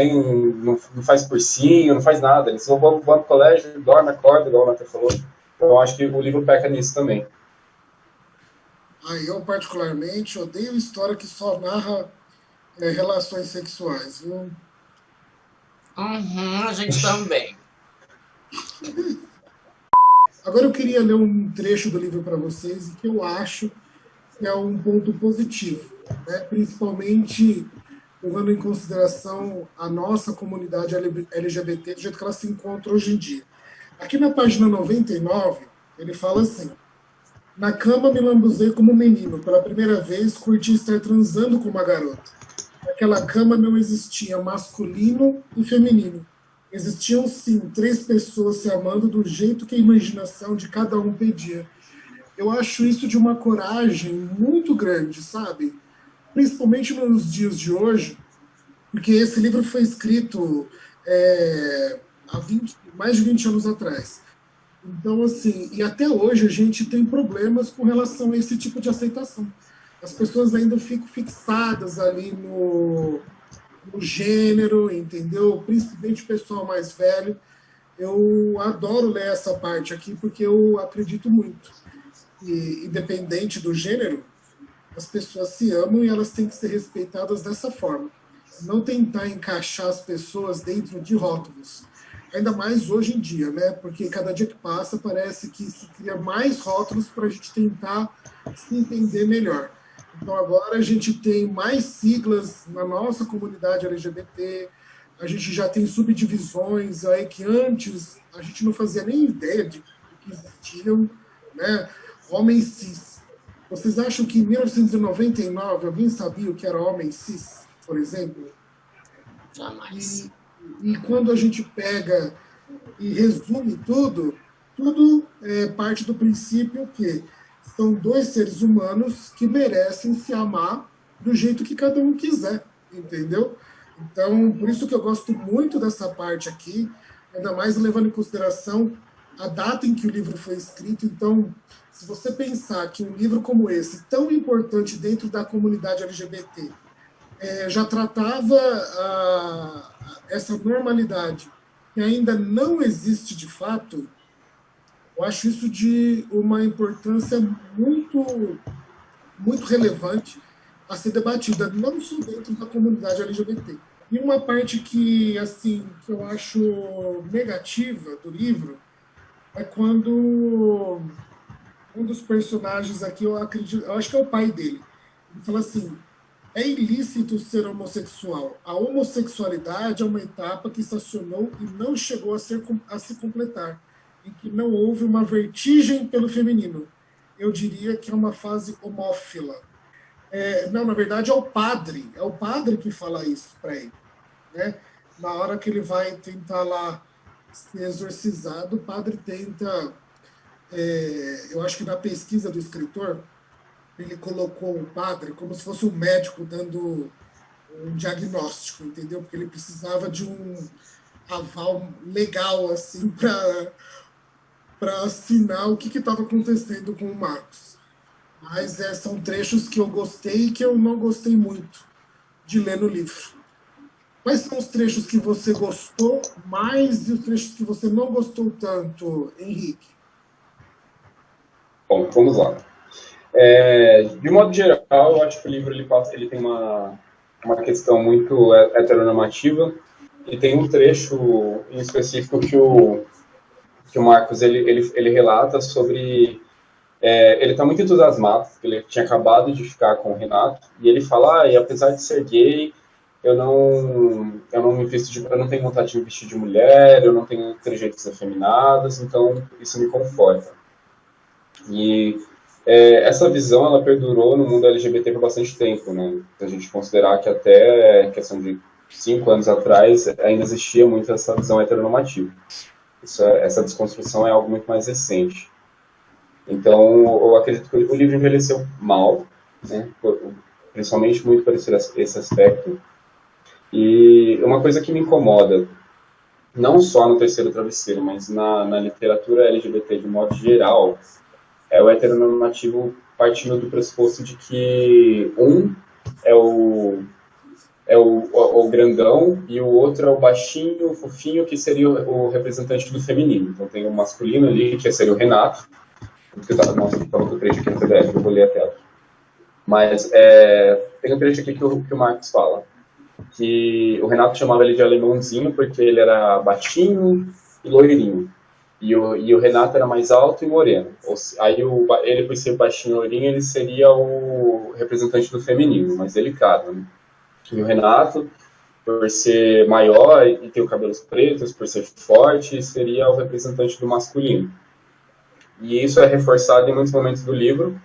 faz cursinho, não faz nada. Eles só vão pro colégio, dorme, acorda, igual o Nathan falou. Então eu acho que o livro peca nisso também. Eu, particularmente, odeio história que só narra relações sexuais, viu? A gente também. Agora eu queria ler um trecho do livro para vocês e que eu acho que é um ponto positivo, né? Principalmente levando em consideração a nossa comunidade LGBT do jeito que ela se encontra hoje em dia. Aqui na página 99, ele fala assim: na cama me lambuzei como um menino, pela primeira vez curti estar transando com uma garota. naquela cama não existia masculino e feminino. Existiam, sim, três pessoas se amando do jeito que a imaginação de cada um pedia. Eu acho isso de uma coragem muito grande, sabe? Principalmente nos dias de hoje, porque esse livro foi escrito há mais de 20 anos atrás. Então, assim, e até hoje a gente tem problemas com relação a esse tipo de aceitação. As pessoas ainda ficam fixadas ali no gênero, entendeu? Principalmente o pessoal mais velho. Eu adoro ler essa parte aqui porque eu acredito muito. E, independente do gênero, as pessoas se amam e elas têm que ser respeitadas dessa forma. Não tentar encaixar as pessoas dentro de rótulos. Ainda mais hoje em dia, né? Porque cada dia que passa parece que se cria mais rótulos para a gente tentar se entender melhor. Então agora a gente tem mais siglas na nossa comunidade LGBT, a gente já tem subdivisões aí que antes a gente não fazia nem ideia de que existiam, né? Homem cis. Vocês acham que em 1999 alguém sabia o que era homem cis, por exemplo? Jamais. E quando a gente pega e resume tudo, tudo é parte do princípio que são dois seres humanos que merecem se amar do jeito que cada um quiser, entendeu? Então, por isso que eu gosto muito dessa parte aqui, ainda mais levando em consideração a data em que o livro foi escrito. Então, se você pensar que um livro como esse, tão importante dentro da comunidade LGBT, já tratava essa normalidade que ainda não existe de fato, eu acho isso de uma importância muito, muito relevante a ser debatida, não só dentro da comunidade LGBT. E uma parte que, assim, que eu acho negativa do livro é quando um dos personagens aqui, eu acredito, eu acho que é o pai dele, ele fala assim: é ilícito ser homossexual. A homossexualidade é uma etapa que estacionou e não chegou a se completar, em que não houve uma vertigem pelo feminino. Eu diria que é uma fase homófila. Não, na verdade é o padre que fala isso para ele, né? Na hora que ele vai tentar lá ser exorcizado, o padre tenta, eu acho que na pesquisa do escritor, ele colocou o padre como se fosse um médico dando um diagnóstico, entendeu? Porque ele precisava de um aval legal assim para assinar o que estava acontecendo com o Marcos. Mas são trechos que eu gostei e que eu não gostei muito de ler no livro. Quais são os trechos que você gostou mais e os trechos que você não gostou tanto, Henrique? Bom, vamos lá. De modo geral, eu acho que o livro ele tem uma questão muito heteronormativa, e tem um trecho em específico que o Marcos ele relata sobre... ele está muito entusiasmado, porque ele tinha acabado de ficar com o Renato, e ele fala: e apesar de ser gay, eu não me visto eu não tenho vontade de me vestir de mulher, eu não tenho trejeitos afeminados, então isso me conforta. E essa visão ela perdurou no mundo LGBT por bastante tempo, né? Se a gente considerar que até questão de 5 anos atrás ainda existia muito essa visão heteronormativa. Essa desconstrução é algo muito mais recente. Então, eu acredito que o livro envelheceu mal, né? Principalmente muito por esse aspecto. E uma coisa que me incomoda, não só no Terceiro Travesseiro, mas na literatura LGBT de modo geral, é o heteronormativo partindo do pressuposto de que um é o grandão e o outro é o baixinho, o fofinho, que seria o representante do feminino. Então tem o masculino ali, que seria o Renato. Nossa, eu estava com o trecho aqui no PDF, eu vou ler a tela. Mas tem um trecho aqui que o Marcos fala, que o Renato chamava ele de alemãozinho porque ele era baixinho e loirinho. E o Renato era mais alto e moreno. Aí ele, por ser baixinho e loirinho, ele seria o representante do feminino, mais delicado, né? E o Renato, por ser maior e ter os cabelos pretos, por ser forte, seria o representante do masculino. E isso é reforçado em muitos momentos do livro,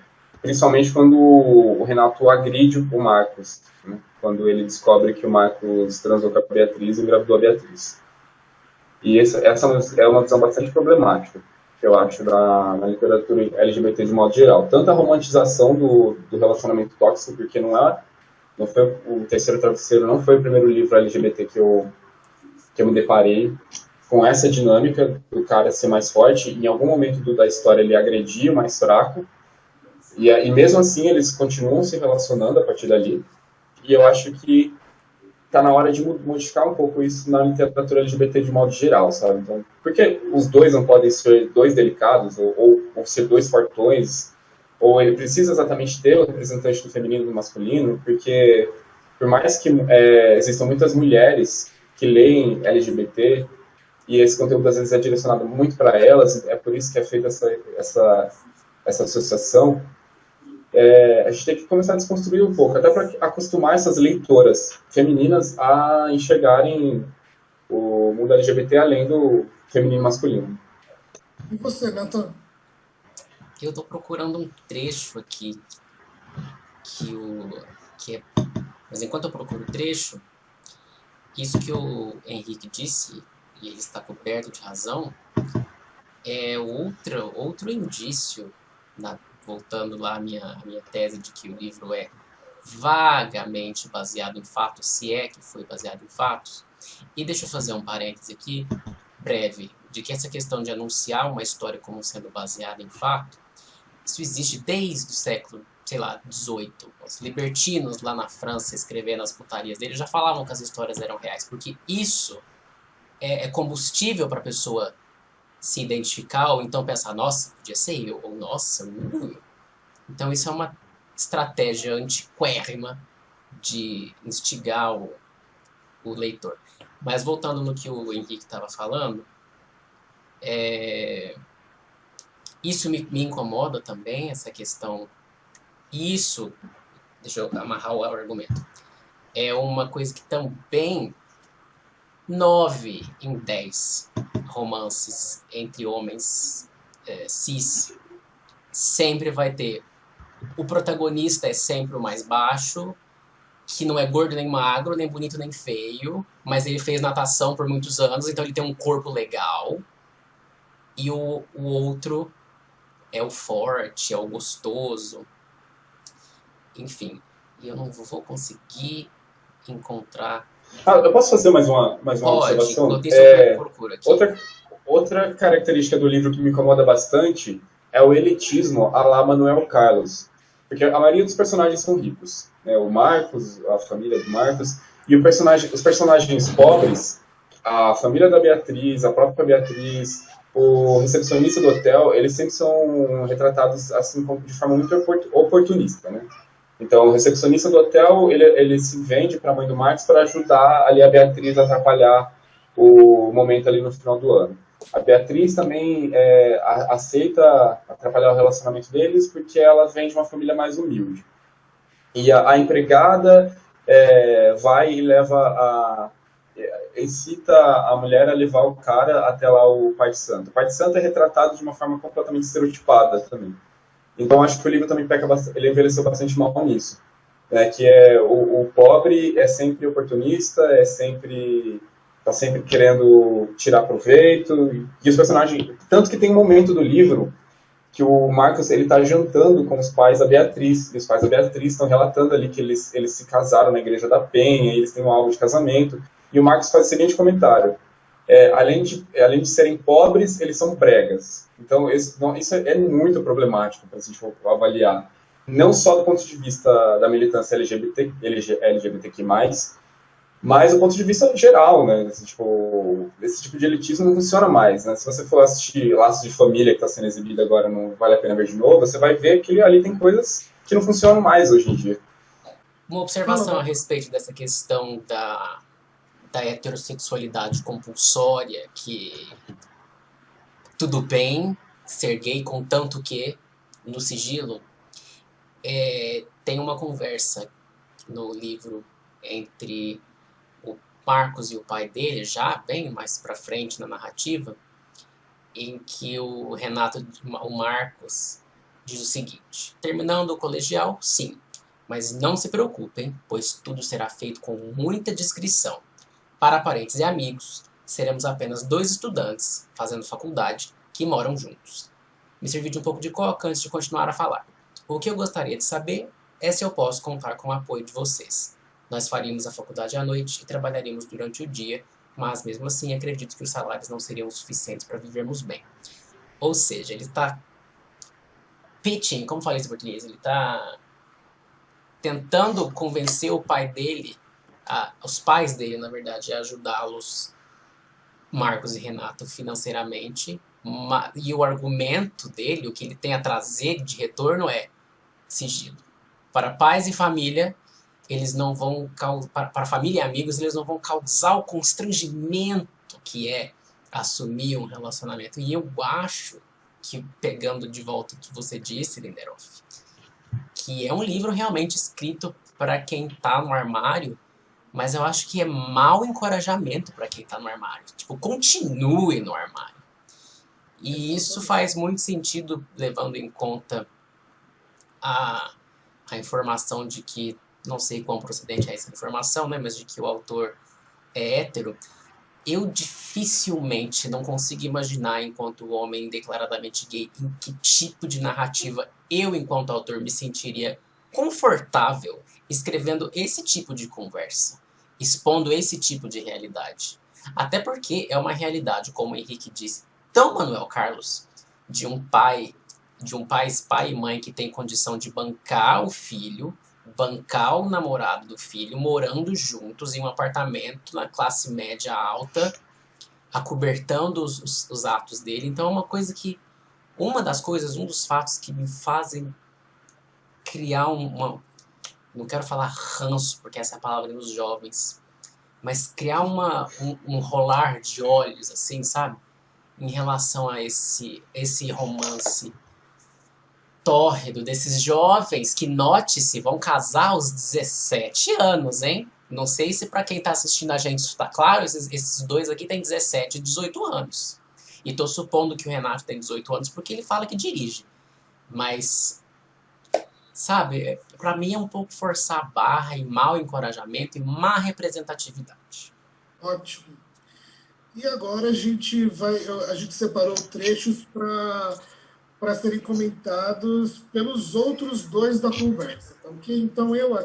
principalmente quando o Renato agride o Marcos, né? Quando ele descobre que o Marcos transou com a Beatriz e engravidou a Beatriz. E essa é uma visão bastante problemática, que eu acho, da literatura LGBT de modo geral. Tanto a romantização do relacionamento tóxico, porque não foi o Terceiro Travesseiro, não foi o primeiro livro LGBT que eu me deparei com essa dinâmica do cara ser mais forte. Em algum momento da história ele agredia o mais fraco, e mesmo assim eles continuam se relacionando a partir dali. E eu acho que tá na hora de modificar um pouco isso na literatura LGBT de modo geral, sabe? Então, porque os dois não podem ser dois delicados, ou ser dois fortões, ou ele precisa exatamente ter o representante do feminino e do masculino, porque por mais que existam muitas mulheres que leem LGBT, e esse conteúdo às vezes é direcionado muito para elas, é por isso que é feita essa associação. A gente tem que começar a desconstruir um pouco, até para acostumar essas leitoras femininas a enxergarem o mundo LGBT além do feminino e masculino. E você, Nathan? Eu tô procurando um trecho aqui mas enquanto eu procuro o trecho, isso que o Henrique disse, e ele está coberto de razão, é outro indício, voltando lá à minha tese de que o livro é vagamente baseado em fatos, se é que foi baseado em fatos. E deixa eu fazer um parêntese aqui, breve, de que essa questão de anunciar uma história como sendo baseada em fato, isso existe desde o século, sei lá, XVIII. Os libertinos lá na França, escrevendo as putarias deles, já falavam que as histórias eram reais, porque isso é combustível para a pessoa se identificar, ou então pensar, nossa, podia ser eu, ou nossa, Então isso é uma estratégia antiquérrima de instigar o leitor. Mas voltando no que o Henrique estava falando, isso me incomoda também, essa questão. Isso, deixa eu amarrar o argumento, é uma coisa que também 9 em 10 romances entre homens cis sempre vai ter. O protagonista é sempre o mais baixo, que não é gordo nem magro, nem bonito nem feio, mas ele fez natação por muitos anos, então ele tem um corpo legal. E o outro é o forte, é o gostoso. Enfim, e eu não vou conseguir encontrar... Eu posso fazer mais uma observação? Enquanto isso eu procuro aqui. Outra característica do livro que me incomoda bastante é o elitismo à la Manuel Carlos. Porque a maioria dos personagens são ricos, né? O Marcos, a família do Marcos, e os personagens pobres, a família da Beatriz, a própria Beatriz, o recepcionista do hotel, eles sempre são retratados assim de forma muito oportunista, né? Então, o recepcionista do hotel, ele se vende para a mãe do Marcos para ajudar ali a Beatriz a atrapalhar o momento ali no final do ano. A Beatriz também aceita atrapalhar o relacionamento deles porque ela vem de uma família mais humilde. E a empregada vai e incita a mulher a levar o cara até lá o Pai de Santo. O Pai de Santo é retratado de uma forma completamente estereotipada também. Então, acho que o livro também peca bastante, ele envelheceu bastante mal nisso. Né, que o pobre é sempre oportunista, tá sempre querendo tirar proveito, e os personagens, tanto que tem um momento do livro que o Marcos ele tá jantando com os pais da Beatriz, e os pais da Beatriz estão relatando ali que eles se casaram na Igreja da Penha, eles têm um álbum de casamento, e o Marcos faz o seguinte comentário: além de serem pobres, eles são bregas. Então, isso é muito problemático para a gente avaliar. Não só do ponto de vista da militância LGBTQ+, mas do ponto de vista geral, né? Esse tipo de elitismo não funciona mais, né? Se você for assistir Laços de Família, que está sendo exibido agora, não vale a pena ver de novo, você vai ver que ali tem coisas que não funcionam mais hoje em dia. Uma observação a respeito dessa questão da heterossexualidade compulsória, que tudo bem ser gay, contanto que no sigilo. Tem uma conversa no livro entre o Marcos e o pai dele, já bem mais pra frente na narrativa, em que o Marcos, diz o seguinte: terminando o colegial, sim, mas não se preocupem, pois tudo será feito com muita discrição. Para parentes e amigos, seremos apenas 2 estudantes fazendo faculdade que moram juntos. Me servi de um pouco de coca antes de continuar a falar. O que eu gostaria de saber é se eu posso contar com o apoio de vocês. Nós faríamos a faculdade à noite e trabalharíamos durante o dia, mas mesmo assim acredito que os salários não seriam suficientes para vivermos bem. Ou seja, ele está pitching, como fala isso em português? Ele está tentando convencer o pai dele, os pais dele, na verdade, a ajudá-los, Marcos e Renato, financeiramente. E o argumento dele, o que ele tem a trazer de retorno é sigilo. Para pais e família, eles não vão para família e amigos, eles não vão causar o constrangimento que é assumir um relacionamento. E eu acho que, pegando de volta o que você disse, Linderoff, que é um livro realmente escrito para quem tá no armário, mas eu acho que é mau encorajamento para quem tá no armário. Tipo, continue no armário. E isso faz muito sentido, levando em conta a informação de que, não sei quão procedente é essa informação, né, mas de que o autor é hétero. Eu dificilmente não consigo imaginar, enquanto homem declaradamente gay, em que tipo de narrativa eu, enquanto autor, me sentiria confortável escrevendo esse tipo de conversa, expondo esse tipo de realidade. Até porque é uma realidade, como o Henrique disse, tão Manuel Carlos, de um pai e mãe que tem condição de bancar o filho, bancar o namorado do filho, morando juntos em um apartamento na classe média alta, acobertando os atos dele. Então é uma coisa que, um dos fatos que me fazem criar não quero falar ranço, porque essa é a palavra dos jovens, mas criar um rolar de olhos, assim, sabe? Em relação a esse romance tórrido desses jovens que, note-se, vão casar aos 17 anos, hein? Não sei se para quem tá assistindo a gente isso tá claro, esses dois aqui têm 17 e 18 anos. E tô supondo que o Renato tem 18 anos porque ele fala que dirige. Mas, sabe, para mim é um pouco forçar a barra e mau encorajamento e má representatividade. Ótimo. E agora a gente separou trechos para serem comentados pelos outros dois da conversa, tá ok? Então eu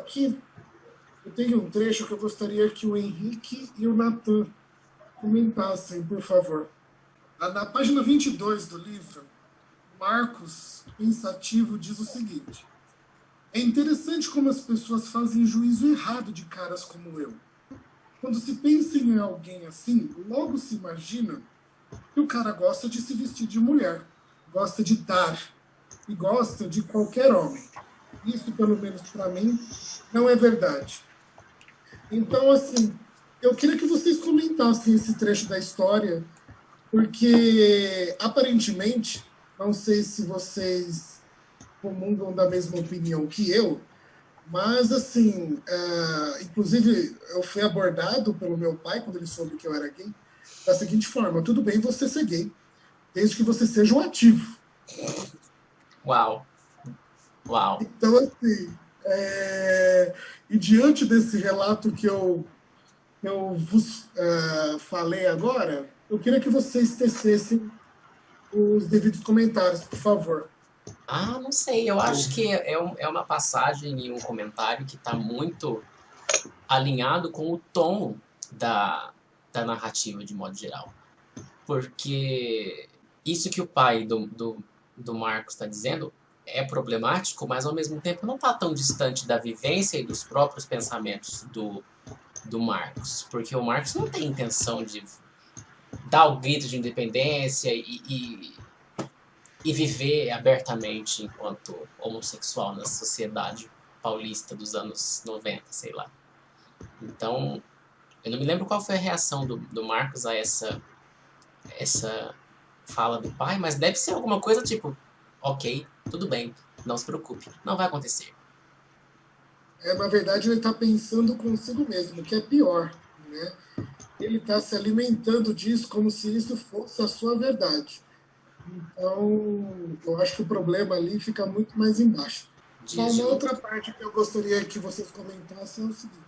tenho um trecho que eu gostaria que o Henrique e o Natan comentassem, por favor. Na página 22 do livro, Marcos, pensativo, diz o seguinte: é interessante como as pessoas fazem juízo errado de caras como eu. Quando se pensa em alguém assim, logo se imagina que o cara gosta de se vestir de mulher, gosta de dar e gosta de qualquer homem. Isso, pelo menos para mim, não é verdade. Então, assim, eu queria que vocês comentassem esse trecho da história, porque, aparentemente, não sei se vocês comungam da mesma opinião que eu, mas, assim, inclusive, eu fui abordado pelo meu pai, quando ele soube que eu era gay, da seguinte forma: tudo bem você ser gay, desde que você seja um ativo. Uau. Então, assim, e diante desse relato que eu vos falei agora, eu queria que vocês tecessem os devidos comentários, por favor. Não sei, eu acho que é uma passagem e um comentário que está muito alinhado com o tom da narrativa, de modo geral. Porque isso que o pai do Marcos está dizendo é problemático, mas ao mesmo tempo não está tão distante da vivência e dos próprios pensamentos do Marcos. Porque o Marcos não tem intenção de dar o grito de independência e viver abertamente enquanto homossexual na sociedade paulista dos anos 90, sei lá. Então, eu não me lembro qual foi a reação do Marcos a essa fala do pai, mas deve ser alguma coisa tipo: ok, tudo bem, não se preocupe, não vai acontecer. Na verdade, ele está pensando consigo mesmo, que é pior, né? Ele está se alimentando disso como se isso fosse a sua verdade. Então, eu acho que o problema ali fica muito mais embaixo. Dias Uma de outra luta. parte que eu gostaria que vocês comentassem é o seguinte.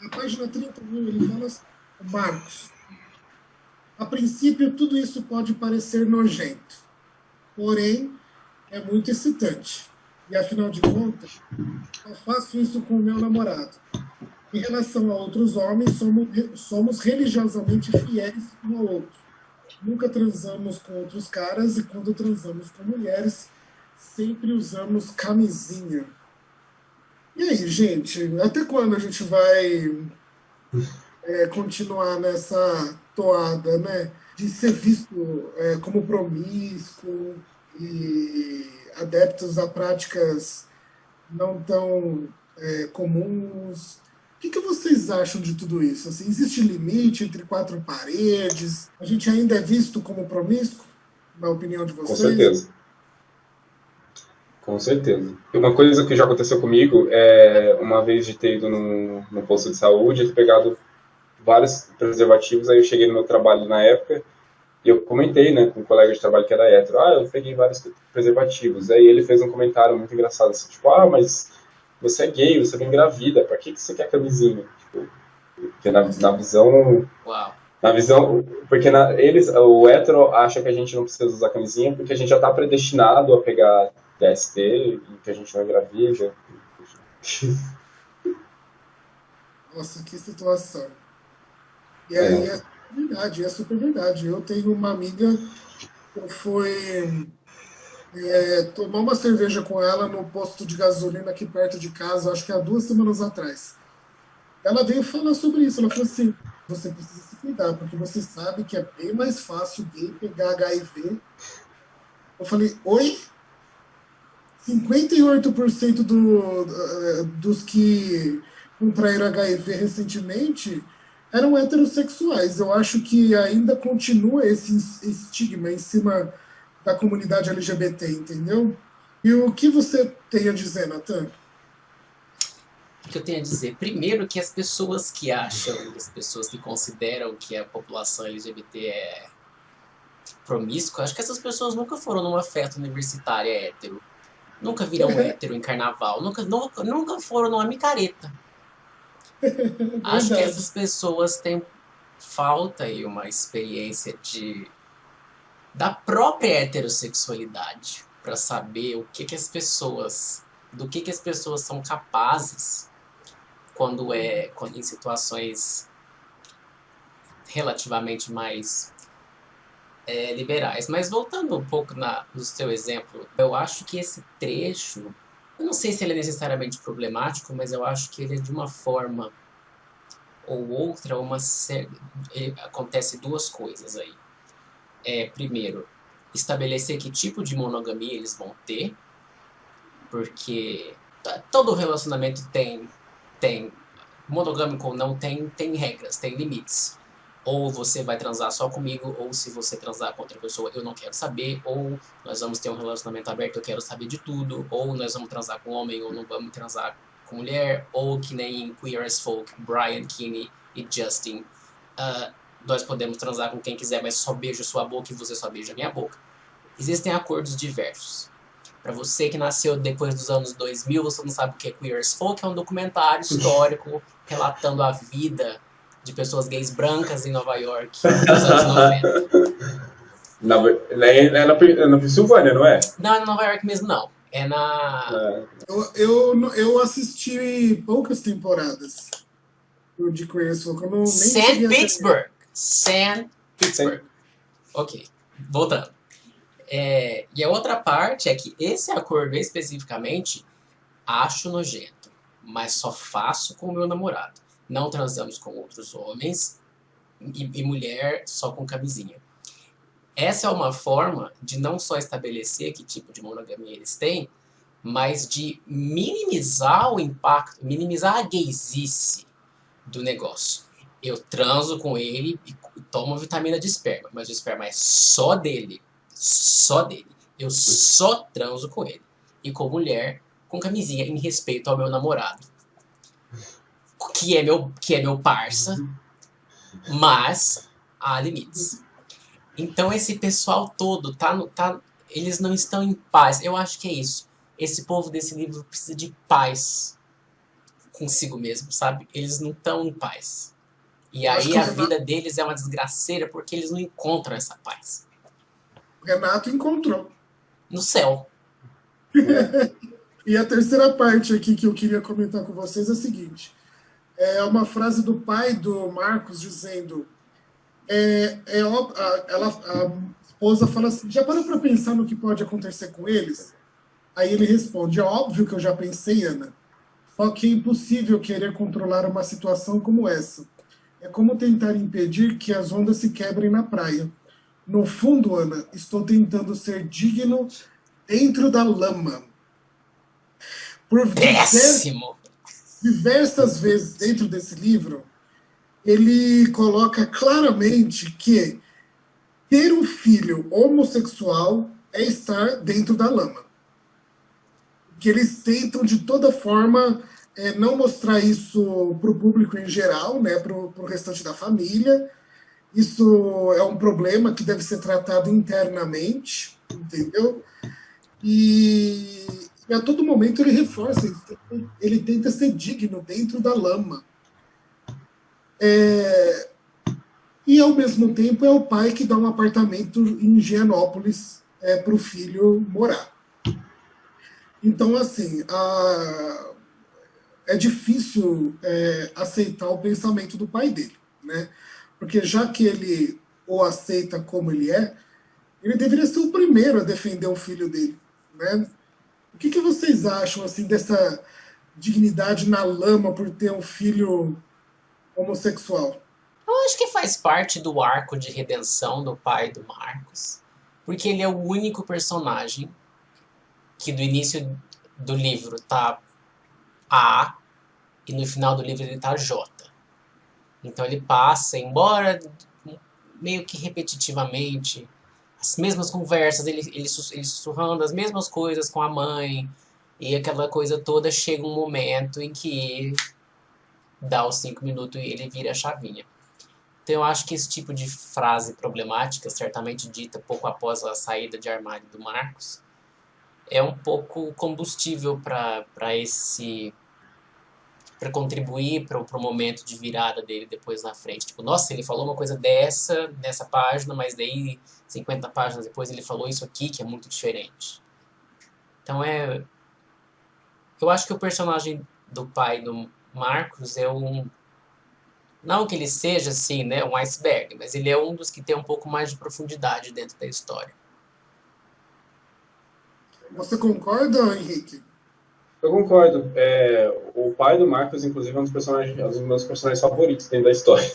Na página 31, ele fala assim, Marcos, a princípio tudo isso pode parecer nojento, porém é muito excitante. E afinal de contas, eu faço isso com o meu namorado. Em relação a outros homens, somos religiosamente fiéis um ao outro. Nunca transamos com outros caras e quando transamos com mulheres, sempre usamos camisinha. E aí, gente, até quando a gente vai continuar nessa toada, né? De ser visto como promíscuo e adeptos a práticas não tão comuns. O que vocês acham de tudo isso? Assim, existe limite entre quatro paredes? A gente ainda é visto como promíscuo, na opinião de Com vocês? certeza. Com certeza. Uma coisa que já aconteceu comigo é uma vez de ter ido no posto de saúde e ter pegado vários preservativos. Aí eu cheguei no meu trabalho na época e eu comentei, né, com um colega de trabalho que era hétero. Ah, eu peguei vários preservativos. Aí ele fez um comentário muito engraçado, assim, tipo, ah, mas você é gay, você não engravida, pra que você quer camisinha? Tipo, porque Nossa, Uau. na visão, porque o hétero acha que a gente não precisa usar camisinha porque a gente já tá predestinado a pegar DST e que a gente não engravida. nossa, que situação. E É, é verdade, é super verdade. Eu tenho uma amiga que eu fui tomar uma cerveja com ela no posto de gasolina aqui perto de casa, acho que há 2 semanas atrás. Ela veio falar sobre isso. Ela falou assim: você precisa se cuidar, porque você sabe que é bem mais fácil gay pegar HIV. Eu falei: oi? 58% dos que contraíram HIV recentemente eram heterossexuais. Eu acho que ainda continua esse estigma em cima da comunidade LGBT, entendeu? E o que você tem a dizer, Natan? O que eu tenho a dizer? Primeiro que as pessoas que acham, as pessoas que consideram que a população LGBT é promíscua, acho que essas pessoas nunca foram numa festa universitária hétero. Nunca viram hétero em carnaval. Nunca foram numa micareta. Acho que Verdade. essas pessoas têm falta aí uma experiência da própria heterossexualidade para saber o que as pessoas, do que as pessoas são capazes quando em situações relativamente mais liberais. Mas voltando um pouco no seu exemplo, eu acho que esse trecho, eu não sei se ele é necessariamente problemático, mas eu acho que ele é de uma forma ou outra, acontece duas coisas aí. Primeiro, estabelecer que tipo de monogamia eles vão ter, porque todo relacionamento tem monogâmico ou não tem regras, tem limites. Ou você vai transar só comigo, ou se você transar com outra pessoa, eu não quero saber, ou nós vamos ter um relacionamento aberto, eu quero saber de tudo, ou nós vamos transar com homem, ou não vamos transar com mulher, ou que nem em Queer as Folk, Brian Kinney e Justin, uh, nós podemos transar com quem quiser, mas só beijo sua boca e você só beija minha boca. Existem acordos diversos. Para você que nasceu depois dos anos 2000, você não sabe o que é Queer as Folk, é um documentário histórico relatando a vida de pessoas gays brancas em Nova York nos anos 90. na Pensilvânia, não é? Não é na Nova York mesmo, não. É na... Eu assisti poucas temporadas de Queer as Folk, eu não, nem St. cheguei a terminar. Pittsburgh. St. Pittsburgh. Ok, voltando. E a outra parte é que esse acordo especificamente acho nojento, mas só faço com o meu namorado. Não transamos com outros homens e mulher só com camisinha. Essa é uma forma de não só estabelecer que tipo de monogamia eles têm, mas de minimizar o impacto, minimizar a gaysice do negócio. Eu transo com ele e tomo vitamina de esperma, mas o esperma é só dele. Só dele. Eu só transo com ele. E com mulher, com camisinha, em respeito ao meu namorado. Que é meu parça, mas há limites. Então esse pessoal todo eles não estão em paz. Eu acho que é isso. Esse povo desse livro precisa de paz consigo mesmo, sabe? Eles não estão em paz. E Eu acho aí que o a Renato, vida deles é uma desgraceira porque eles não encontram essa paz. o Renato encontrou. No céu. né? E a terceira parte aqui que eu queria comentar com vocês é a seguinte: é uma frase do pai do Marcos dizendo, a esposa fala assim, já parou para pensar no que pode acontecer com eles? Aí ele responde, é óbvio que eu já pensei, Ana. Só que é impossível querer controlar uma situação como essa. É como tentar impedir que as ondas se quebrem na praia. No fundo, Ana, estou tentando ser digno dentro da lama. Por Péssimo! diversas vezes dentro desse livro, ele coloca claramente que ter um filho homossexual é estar dentro da lama. Que eles tentam de toda forma não mostrar isso para o público em geral, né, para o restante da família. Isso é um problema que deve ser tratado internamente, entendeu? E a todo momento ele reforça isso, ele tenta ser digno dentro da lama. E ao mesmo tempo é o pai que dá um apartamento em Gianópolis para o filho morar. Então, assim, é difícil aceitar o pensamento do pai dele, né? Porque já que ele o aceita como ele deveria ser o primeiro a defender o filho dele, né? O que vocês acham assim dessa dignidade na lama por ter um filho homossexual? Eu acho que faz parte do arco de redenção do pai do Marcos. Porque ele é o único personagem que do início do livro tá A e no final do livro ele tá J. Então ele passa, embora meio que repetitivamente, as mesmas conversas, ele sussurrando as mesmas coisas com a mãe, e aquela coisa toda, chega um momento em que dá os 5 minutos e ele vira a chavinha. Então eu acho que esse tipo de frase problemática, certamente dita pouco após a saída de armário do Marcos, é um pouco combustível para esse para contribuir para o momento de virada dele depois na frente. Tipo, nossa, ele falou uma coisa dessa nessa página, mas daí 50 páginas depois ele falou isso aqui que é muito diferente. Então eu acho que o personagem do pai do Marcos é não que ele seja assim, né, um iceberg, mas ele é um dos que tem um pouco mais de profundidade dentro da história. Você concorda, Henrique? Eu concordo. O pai do Marcos, inclusive, é um dos meus personagens favoritos dentro da história.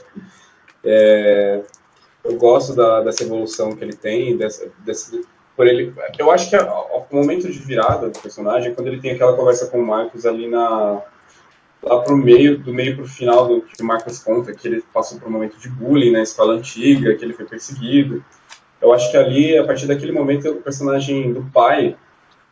Eu gosto dessa evolução que ele tem, por ele. Eu acho que o momento de virada do personagem é quando ele tem aquela conversa com o Marcos ali lá pro meio, do meio pro final do que o Marcos conta, que ele passou por um momento de bullying na escola antiga, que ele foi perseguido. Eu acho que ali, a partir daquele momento, o personagem do pai,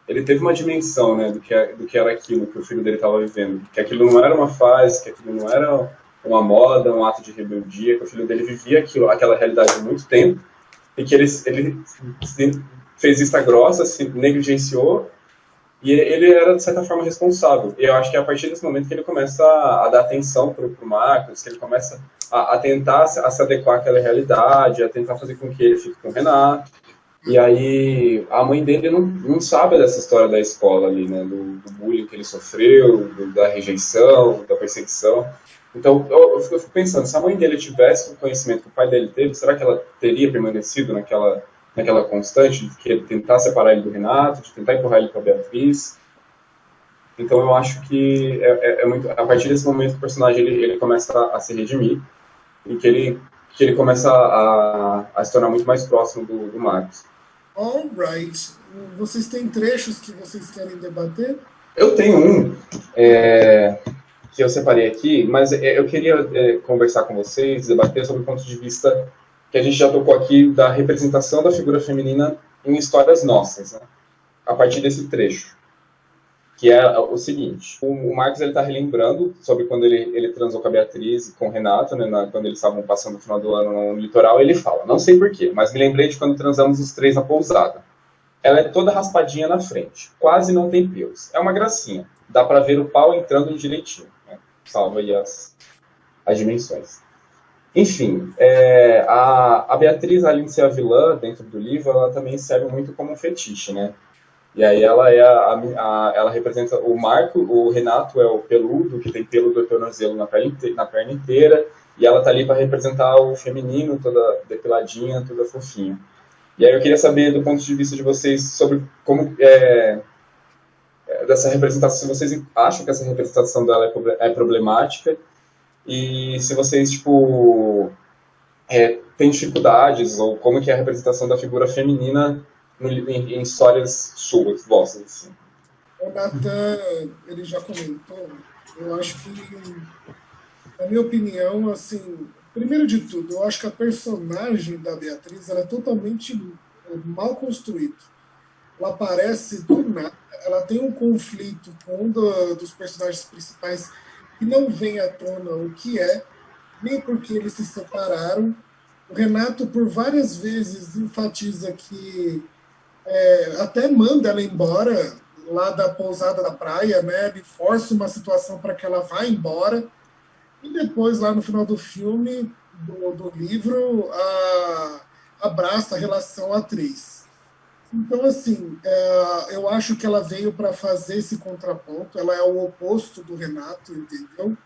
ele teve uma dimensão, né, do que era aquilo que o filho dele estava vivendo. Que aquilo não era uma fase, que aquilo não era uma moda, um ato de rebeldia, que o filho dele vivia aquela realidade há muito tempo, e que ele fez vista grossa, se negligenciou, e ele era, de certa forma, responsável. E eu acho que é a partir desse momento que ele começa a dar atenção para o Marcos, que ele começa a tentar a se adequar àquela realidade, a tentar fazer com que ele fique com o Renato. E aí a mãe dele não sabe dessa história da escola ali, né? Do bullying que ele sofreu, da rejeição, da perseguição. Então eu fico pensando, se a mãe dele tivesse o conhecimento que o pai dele teve, será que ela teria permanecido naquela constante de que tentar separar ele do Renato, de tentar empurrar ele para a Beatriz? Então eu acho que é muito a partir desse momento que o personagem ele começa a se redimir e que ele começa a se tornar muito mais próximo do Marcos. All right. Vocês têm trechos que vocês querem debater? Eu tenho um que eu separei aqui, mas eu queria conversar com vocês, debater sobre o ponto de vista que a gente já tocou aqui da representação da figura feminina em histórias nossas, né? A partir desse trecho. que é o seguinte: o Marcos ele tá relembrando sobre quando ele transou com a Beatriz e com o Renato, né, quando eles estavam passando o final do ano no litoral. Ele fala, não sei porquê, mas me lembrei de quando transamos os três na pousada. Ela é toda raspadinha na frente, quase não tem pelos. É uma gracinha, dá pra ver o pau entrando direitinho, né? Salva aí as dimensões. Enfim, a Beatriz, além de ser a vilã dentro do livro, ela também serve muito como um fetiche, né? E aí ela ela representa o Marco, o Renato é o peludo, que tem pelo do tornozelo na perna inteira, e ela tá ali para representar o feminino, toda depiladinha, toda fofinha. E aí eu queria saber, do ponto de vista de vocês, sobre como dessa representação, se vocês acham que essa representação dela é problemática, e se vocês, tipo, têm dificuldades, ou como que é a representação da figura feminina em histórias suas, vossas, assim. O Natan, ele já comentou, eu acho que, na minha opinião, assim, primeiro de tudo, eu acho que a personagem da Beatriz ela é totalmente mal construída. Ela aparece do nada, ela tem um conflito com dos personagens principais que não vem à tona o que é, nem porque eles se separaram. O Renato, por várias vezes, enfatiza que até manda ela embora lá da pousada da praia, né? Ele força uma situação para que ela vá embora. E depois, lá no final do filme, do livro, abraça a relação atriz. Então, assim, eu acho que ela veio para fazer esse contraponto. Ela é o oposto do Renato, entendeu?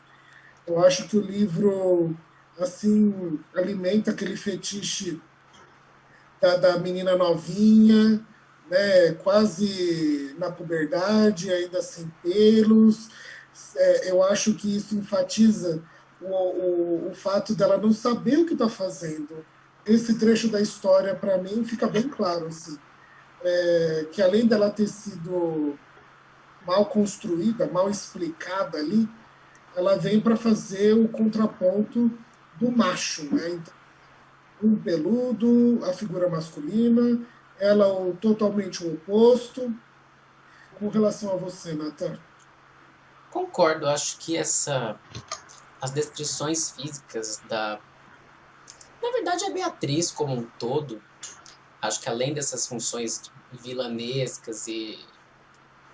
Eu acho que o livro, assim, alimenta aquele fetiche da menina novinha, né, quase na puberdade, ainda sem pelos. Eu acho que isso enfatiza o fato dela não saber o que está fazendo. Esse trecho da história, para mim, fica bem claro, assim, que além dela ter sido mal construída, mal explicada ali, ela vem para fazer o contraponto do macho, né? Então, um peludo, a figura masculina, ela totalmente o oposto. Com relação a você, Natan? Concordo, acho que as descrições físicas na verdade a Beatriz como um todo, acho que além dessas funções vilanescas e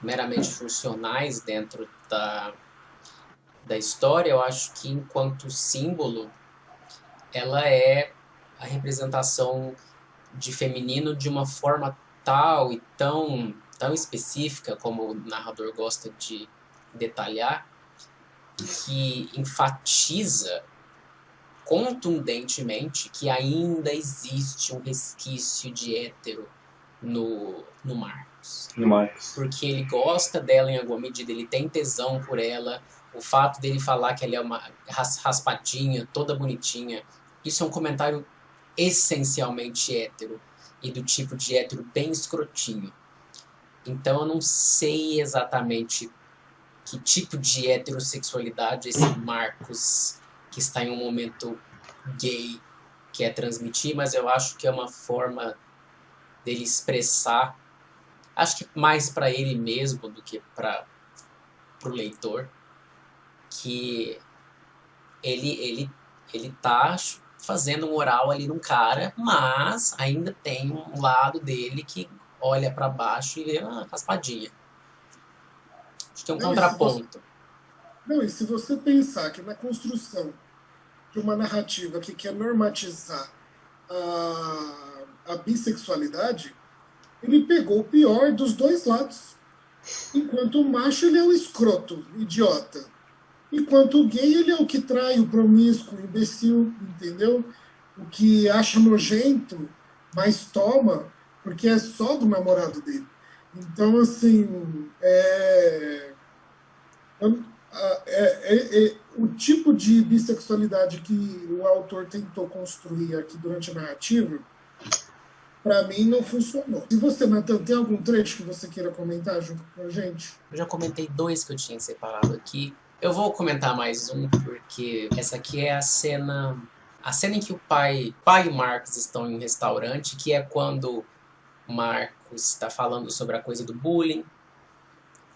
meramente funcionais dentro da história, eu acho que enquanto símbolo ela é a representação de feminino de uma forma tal e tão específica, como o narrador gosta de detalhar, que enfatiza contundentemente que ainda existe um resquício de hétero no Marcos. No Marcos. Porque ele gosta dela em alguma medida, ele tem tesão por ela, o fato dele falar que ela é uma raspadinha, toda bonitinha, isso é um comentário essencialmente hétero, e do tipo de hétero bem escrotinho. Então eu não sei exatamente que tipo de heterossexualidade esse Marcos, que está em um momento gay, quer transmitir, mas eu acho que é uma forma dele expressar, acho que mais para ele mesmo do que para o leitor, que ele tá fazendo um oral ali num cara, mas ainda tem um lado dele que olha para baixo e vê uma raspadinha. Acho que é um contraponto. E se você pensar que na construção de uma narrativa que quer normatizar a bissexualidade, ele pegou o pior dos dois lados. Enquanto o macho, ele é o escroto, idiota. Enquanto o gay, ele é o que trai, o promíscuo, o imbecil, entendeu? O que acha nojento, mas toma, porque é só do namorado dele. Então, assim, o tipo de bissexualidade que o autor tentou construir aqui durante a narrativa, para mim, não funcionou. E você, Nathan, tem algum trecho que você queira comentar junto com a gente? Eu já comentei 2 que eu tinha separado aqui. Eu vou comentar mais um, porque essa aqui é a cena em que o pai e o Marcos estão em um restaurante, que é quando o Marcos está falando sobre a coisa do bullying.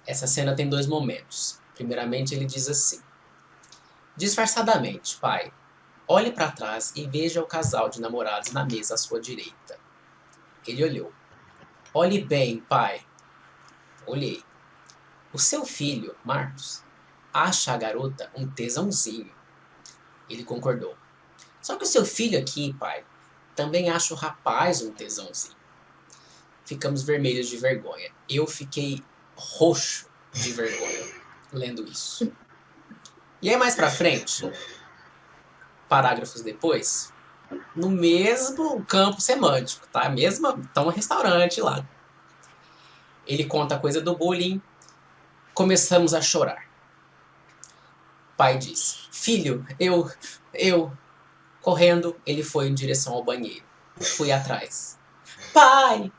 Essa cena tem dois momentos. Primeiramente, ele diz assim: disfarçadamente, pai, olhe para trás e veja o casal de namorados na mesa à sua direita. Ele olhou. Olhe bem, pai. Olhei. O seu filho, Marcos, acha a garota um tesãozinho. Ele concordou. Só que o seu filho aqui, pai, também acha o rapaz um tesãozinho. Ficamos vermelhos de vergonha. Eu fiquei roxo de vergonha lendo isso. E aí mais pra frente, parágrafos depois, no mesmo campo semântico, tá? Tá um restaurante lá. Ele conta a coisa do bullying. Começamos a chorar. Pai diz: filho, eu... Correndo, ele foi em direção ao banheiro. Fui atrás. Pai!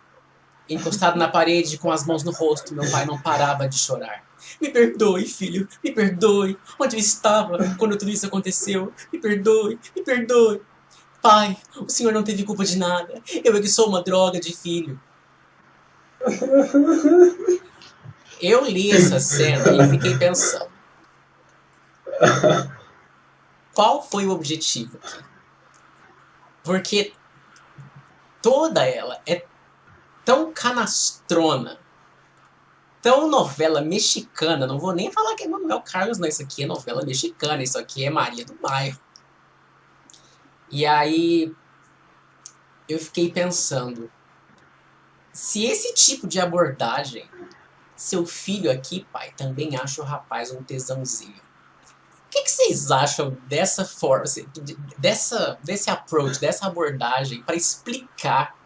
Encostado na parede, com as mãos no rosto, meu pai não parava de chorar. Me perdoe, filho, me perdoe. Onde eu estava quando tudo isso aconteceu? Me perdoe, me perdoe. Pai, o senhor não teve culpa de nada. Eu é que sou uma droga de filho. Eu li essa cena e fiquei pensando. Qual foi o objetivo aqui? Porque toda ela é tão canastrona, tão novela mexicana. Não vou nem falar que é Manuel Carlos, não. Isso aqui é novela mexicana. Isso aqui é Maria do Bairro. E aí eu fiquei pensando, se esse tipo de abordagem, seu filho aqui, pai, também acha o rapaz um tesãozinho. O que vocês acham dessa forma, desse approach, dessa abordagem para explicar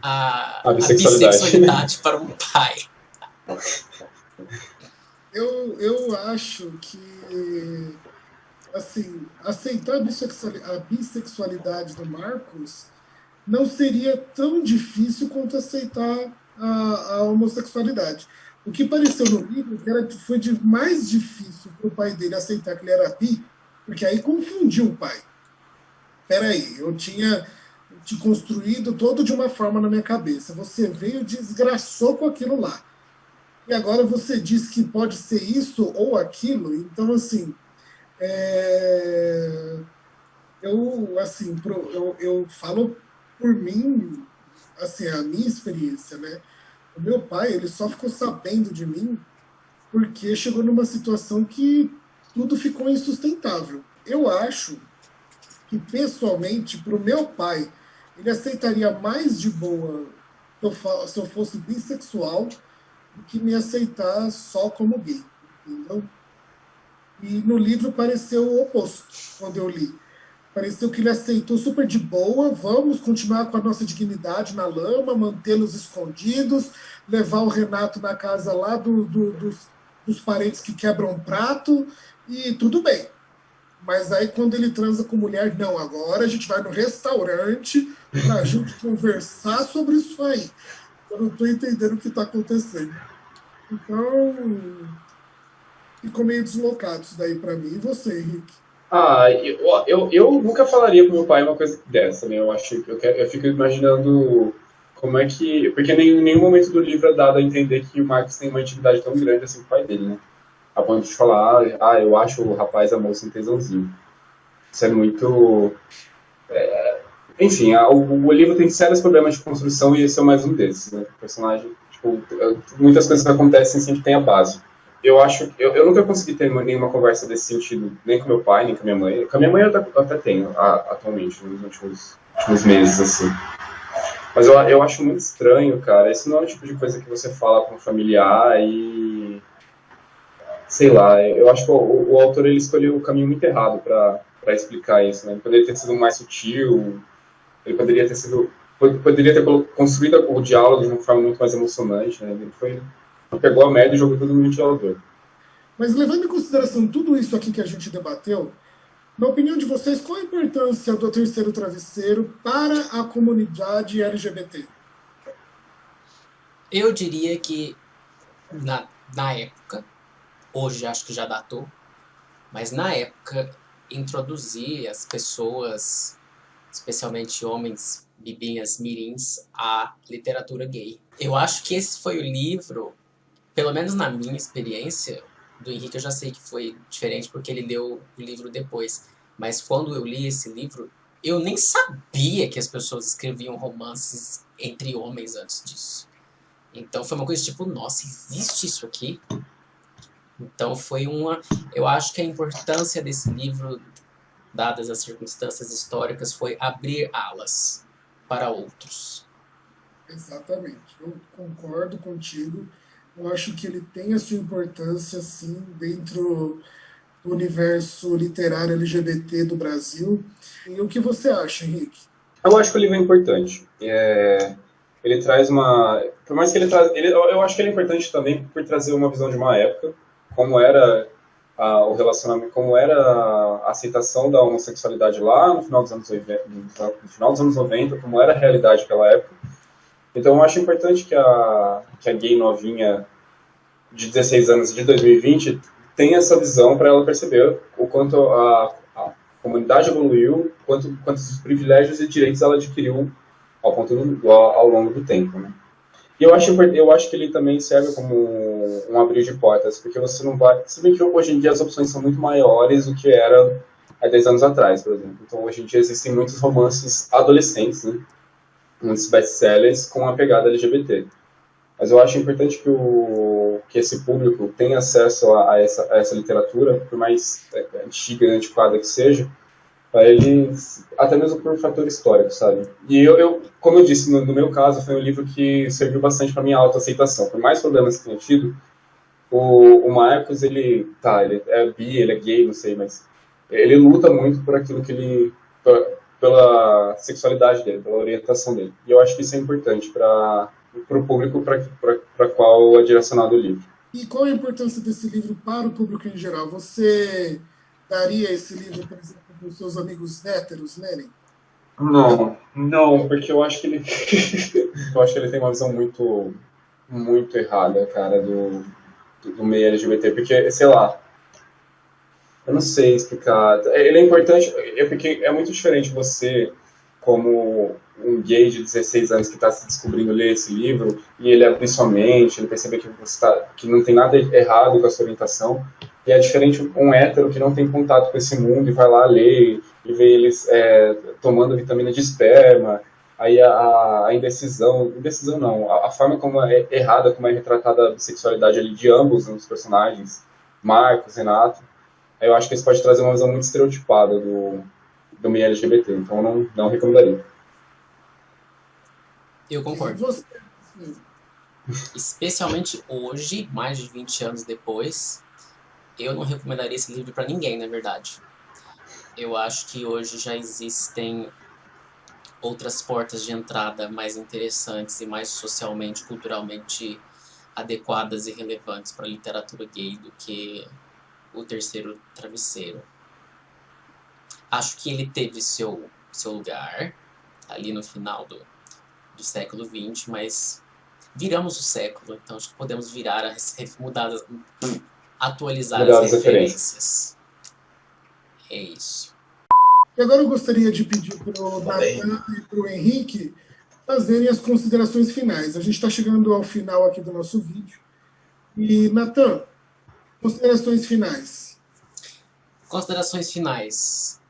a bissexualidade para um pai? Eu acho que, assim, aceitar a bissexualidade do Marcos não seria tão difícil quanto aceitar a homossexualidade. O que pareceu no livro foi mais difícil para o pai dele aceitar que ele era bi, porque aí confundiu o pai. Peraí, eu tinha te construído todo de uma forma na minha cabeça. Você veio e desgraçou com aquilo lá. E agora você diz que pode ser isso ou aquilo. Então, assim, eu falo por mim, assim, a minha experiência, né? O meu pai, ele só ficou sabendo de mim porque chegou numa situação que tudo ficou insustentável. Eu acho que, pessoalmente, para o meu pai, ele aceitaria mais de boa se eu fosse bissexual do que me aceitar só como gay, entendeu? E no livro pareceu o oposto, quando eu li. Pareceu que ele aceitou super de boa, vamos continuar com a nossa dignidade na lama, mantê-los escondidos, levar o Renato na casa lá dos parentes que quebram prato, e tudo bem. Mas aí quando ele transa com mulher, não, agora a gente vai no restaurante pra gente conversar sobre isso aí. Eu não estou entendendo o que está acontecendo. Então, ficou meio deslocado isso daí para mim. E você, Henrique? Eu nunca falaria pro meu pai uma coisa dessa, né? Eu fico imaginando como é que... Porque em nenhum momento do livro é dado a entender que o Marcos tem uma intimidade tão grande assim com o pai dele, né? A ponto de falar, eu acho o rapaz a moça um tesãozinho. Isso é muito... Enfim, o livro tem sérios problemas de construção e esse é mais um desses, né? O personagem, tipo, muitas coisas acontecem sem que tenha base. Eu nunca consegui ter nenhuma conversa desse sentido, nem com meu pai, nem com a minha mãe. Com a minha mãe eu até tenho, atualmente, nos últimos meses, assim. Mas eu acho muito estranho, cara. Esse não é o tipo de coisa que você fala com um familiar e... Sei lá, eu acho que o autor ele escolheu o caminho muito errado para explicar isso, né? Ele poderia ter sido mais sutil, ele poderia ter construído o diálogo de uma forma muito mais emocionante, né? Ele pegou a média e jogou tudo no ventilador. Mas levando em consideração tudo isso aqui que a gente debateu, na opinião de vocês, qual a importância do terceiro travesseiro para a comunidade LGBT? Eu diria que na época, hoje acho que já datou, mas na época introduzir as pessoas, especialmente homens, bibinhas, mirins, à literatura gay. Eu acho que esse foi o livro, pelo menos na minha experiência, do Henrique eu já sei que foi diferente porque ele leu o livro depois. Mas quando eu li esse livro, eu nem sabia que as pessoas escreviam romances entre homens antes disso. Então foi uma coisa tipo, nossa, existe isso aqui? Então foi uma... Eu acho que a importância desse livro, dadas as circunstâncias históricas, foi abrir alas para outros. Exatamente, eu concordo contigo. Eu acho que ele tem a sua importância, sim, dentro do universo literário LGBT do Brasil. E o que você acha, Henrique? Eu acho que o livro é importante. Ele traz uma... Por mais que ele traz... eu acho que ele é importante também por trazer uma visão de uma época, como era o relacionamento, como era a aceitação da homossexualidade lá no final dos anos 90, no final dos anos 90, como era a realidade naquela época. Então eu acho importante que a gay novinha de 16 anos de 2020 tenha essa visão para ela perceber o quanto a comunidade evoluiu, quantos privilégios e direitos ela adquiriu ao longo do tempo, né? E eu acho que ele também serve como um abrir de portas, porque você não vai... Se bem que hoje em dia as opções são muito maiores do que era há 10 anos atrás, por exemplo. Então hoje em dia existem muitos romances adolescentes, né? Muitos best-sellers com a pegada LGBT. Mas eu acho importante que esse público tenha acesso a essa literatura, por mais antiga e antiquada que seja, para eles, até mesmo por fator histórico, sabe? E como eu disse, no meu caso, foi um livro que serviu bastante para minha autoaceitação. Por mais problemas que tenha tido, o Marcos, ele é bi, ele é gay, não sei, mas ele luta muito por aquilo que ele... pela sexualidade dele, pela orientação dele. E eu acho que isso é importante para o público para qual é direcionado o livro. E qual a importância desse livro para o público em geral? Você daria esse livro, por exemplo, para os seus amigos héteros lerem? Não, porque eu acho que ele eu acho que ele tem uma visão muito muito errada, cara, do meio LGBT, porque, sei lá, eu não sei explicar. Ele é importante, porque é muito diferente você, como um gay de 16 anos que está se descobrindo ler esse livro, e ele abrir sua mente, ele perceber que não tem nada errado com a sua orientação, e é diferente um hétero que não tem contato com esse mundo e vai lá ler e vê eles tomando vitamina de esperma, aí a indecisão não, a forma como é errada, como é retratada a bissexualidade ali de ambos os personagens, Marcos, Renato. Eu acho que isso pode trazer uma visão muito estereotipada do meio LGBT, então eu não recomendaria. Eu E concordo. você, Especialmente hoje, mais de 20 anos depois, eu não recomendaria esse livro para ninguém, na verdade. Eu acho que hoje já existem outras portas de entrada mais interessantes e mais socialmente, culturalmente adequadas e relevantes para a literatura gay do que O Terceiro Travesseiro. Acho que ele teve seu lugar ali no final do século XX, mas viramos o século, então acho que podemos atualizar Mudar as as referências. referências. É isso. e agora eu gostaria de pedir para o Natan e para o Henrique fazerem as considerações finais. A gente está chegando ao final aqui do nosso vídeo. E, Natan, considerações finais. Considerações finais.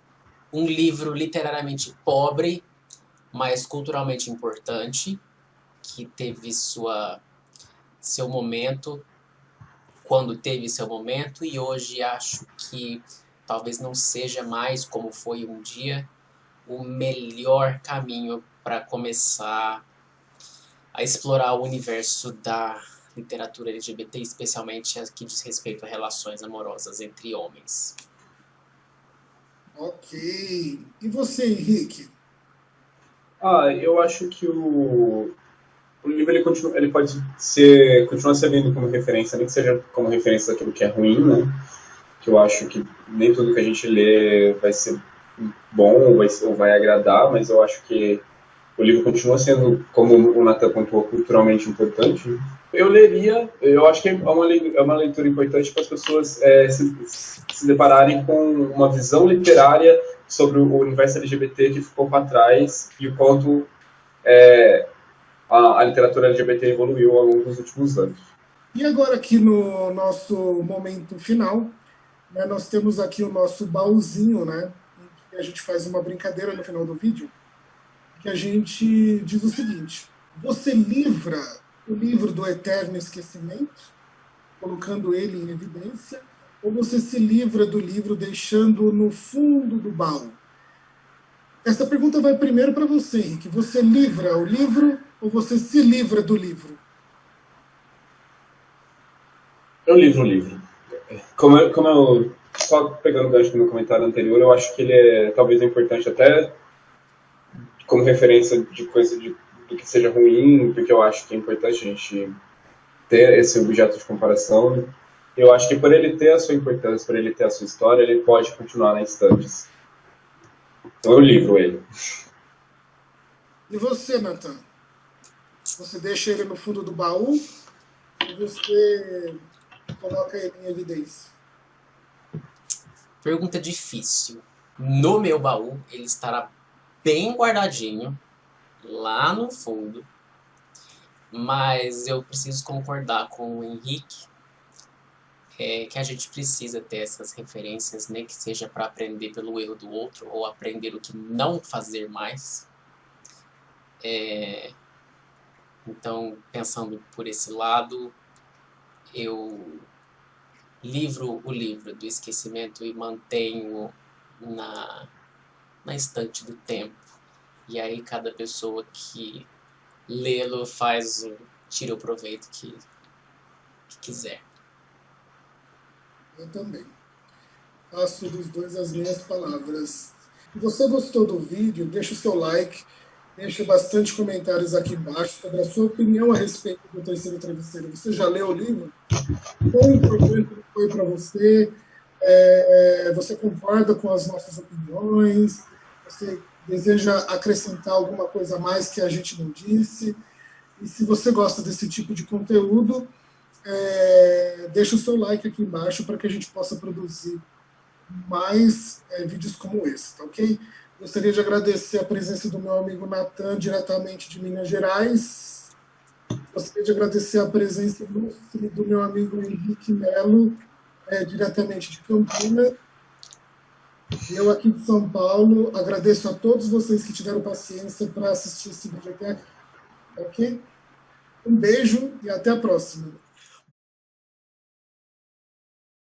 Um livro literariamente pobre, mas culturalmente importante, que teve seu momento, quando teve seu momento, e hoje acho que talvez não seja mais, como foi um dia, o melhor caminho para começar a explorar o universo da literatura LGBT, especialmente a que diz respeito a relações amorosas entre homens. Ok. E você, Henrique? Eu acho que o livro ele pode continuar servindo como referência, nem que seja como referência daquilo que é ruim, né? Que eu acho que nem tudo que a gente lê vai ser bom ou vai agradar, mas eu acho que o livro continua sendo, como o Nathan pontuou, culturalmente importante. Eu leria, eu acho que é uma leitura importante para as pessoas se depararem com uma visão literária sobre o universo LGBT que ficou para trás e o quanto a literatura LGBT evoluiu ao longo dos últimos anos. E agora aqui no nosso momento final, né, nós temos aqui o nosso baúzinho, né, em que a gente faz uma brincadeira no final do vídeo, que a gente diz o seguinte: você livra o livro do eterno esquecimento, colocando ele em evidência, ou você se livra do livro deixando-o no fundo do baú? Essa pergunta vai primeiro para você, Henrique. Você livra o livro ou você se livra do livro? Eu livro o livro. Só pegando o gancho do meu comentário anterior, eu acho que ele é talvez importante até como referência de coisa do que seja ruim, porque eu acho que é importante a gente ter esse objeto de comparação. Eu acho que por ele ter a sua importância, por ele ter a sua história, ele pode continuar na estantes. Então eu livro ele. E você, Nathan? Você deixa ele no fundo do baú ou você coloca ele em evidência? Pergunta difícil. No meu baú, ele estará bem guardadinho, lá no fundo. Mas eu preciso concordar com o Henrique que a gente precisa ter essas referências, nem que seja para aprender pelo erro do outro ou aprender o que não fazer mais. Então, pensando por esse lado, eu livro o livro do esquecimento e mantenho na estante do tempo. E aí cada pessoa que lê-lo tira o proveito que quiser. Eu também. Faço dos dois as minhas palavras. Se você gostou do vídeo, deixa o seu like, deixa bastante comentários aqui embaixo sobre a sua opinião a respeito do Terceiro Travesseiro. Você já leu o livro? Quão importante foi para você? Você concorda com as nossas opiniões? Você deseja acrescentar alguma coisa a mais que a gente não disse? E se você gosta desse tipo de conteúdo, deixa o seu like aqui embaixo para que a gente possa produzir mais vídeos como esse, tá ok? Gostaria de agradecer a presença do meu amigo Nathan, diretamente de Minas Gerais. Gostaria de agradecer a presença do meu amigo Henrique Melo, diretamente de Campinas. Eu aqui de São Paulo. Agradeço a todos vocês que tiveram paciência para assistir esse vídeo até aqui, ok? Um beijo e até a próxima.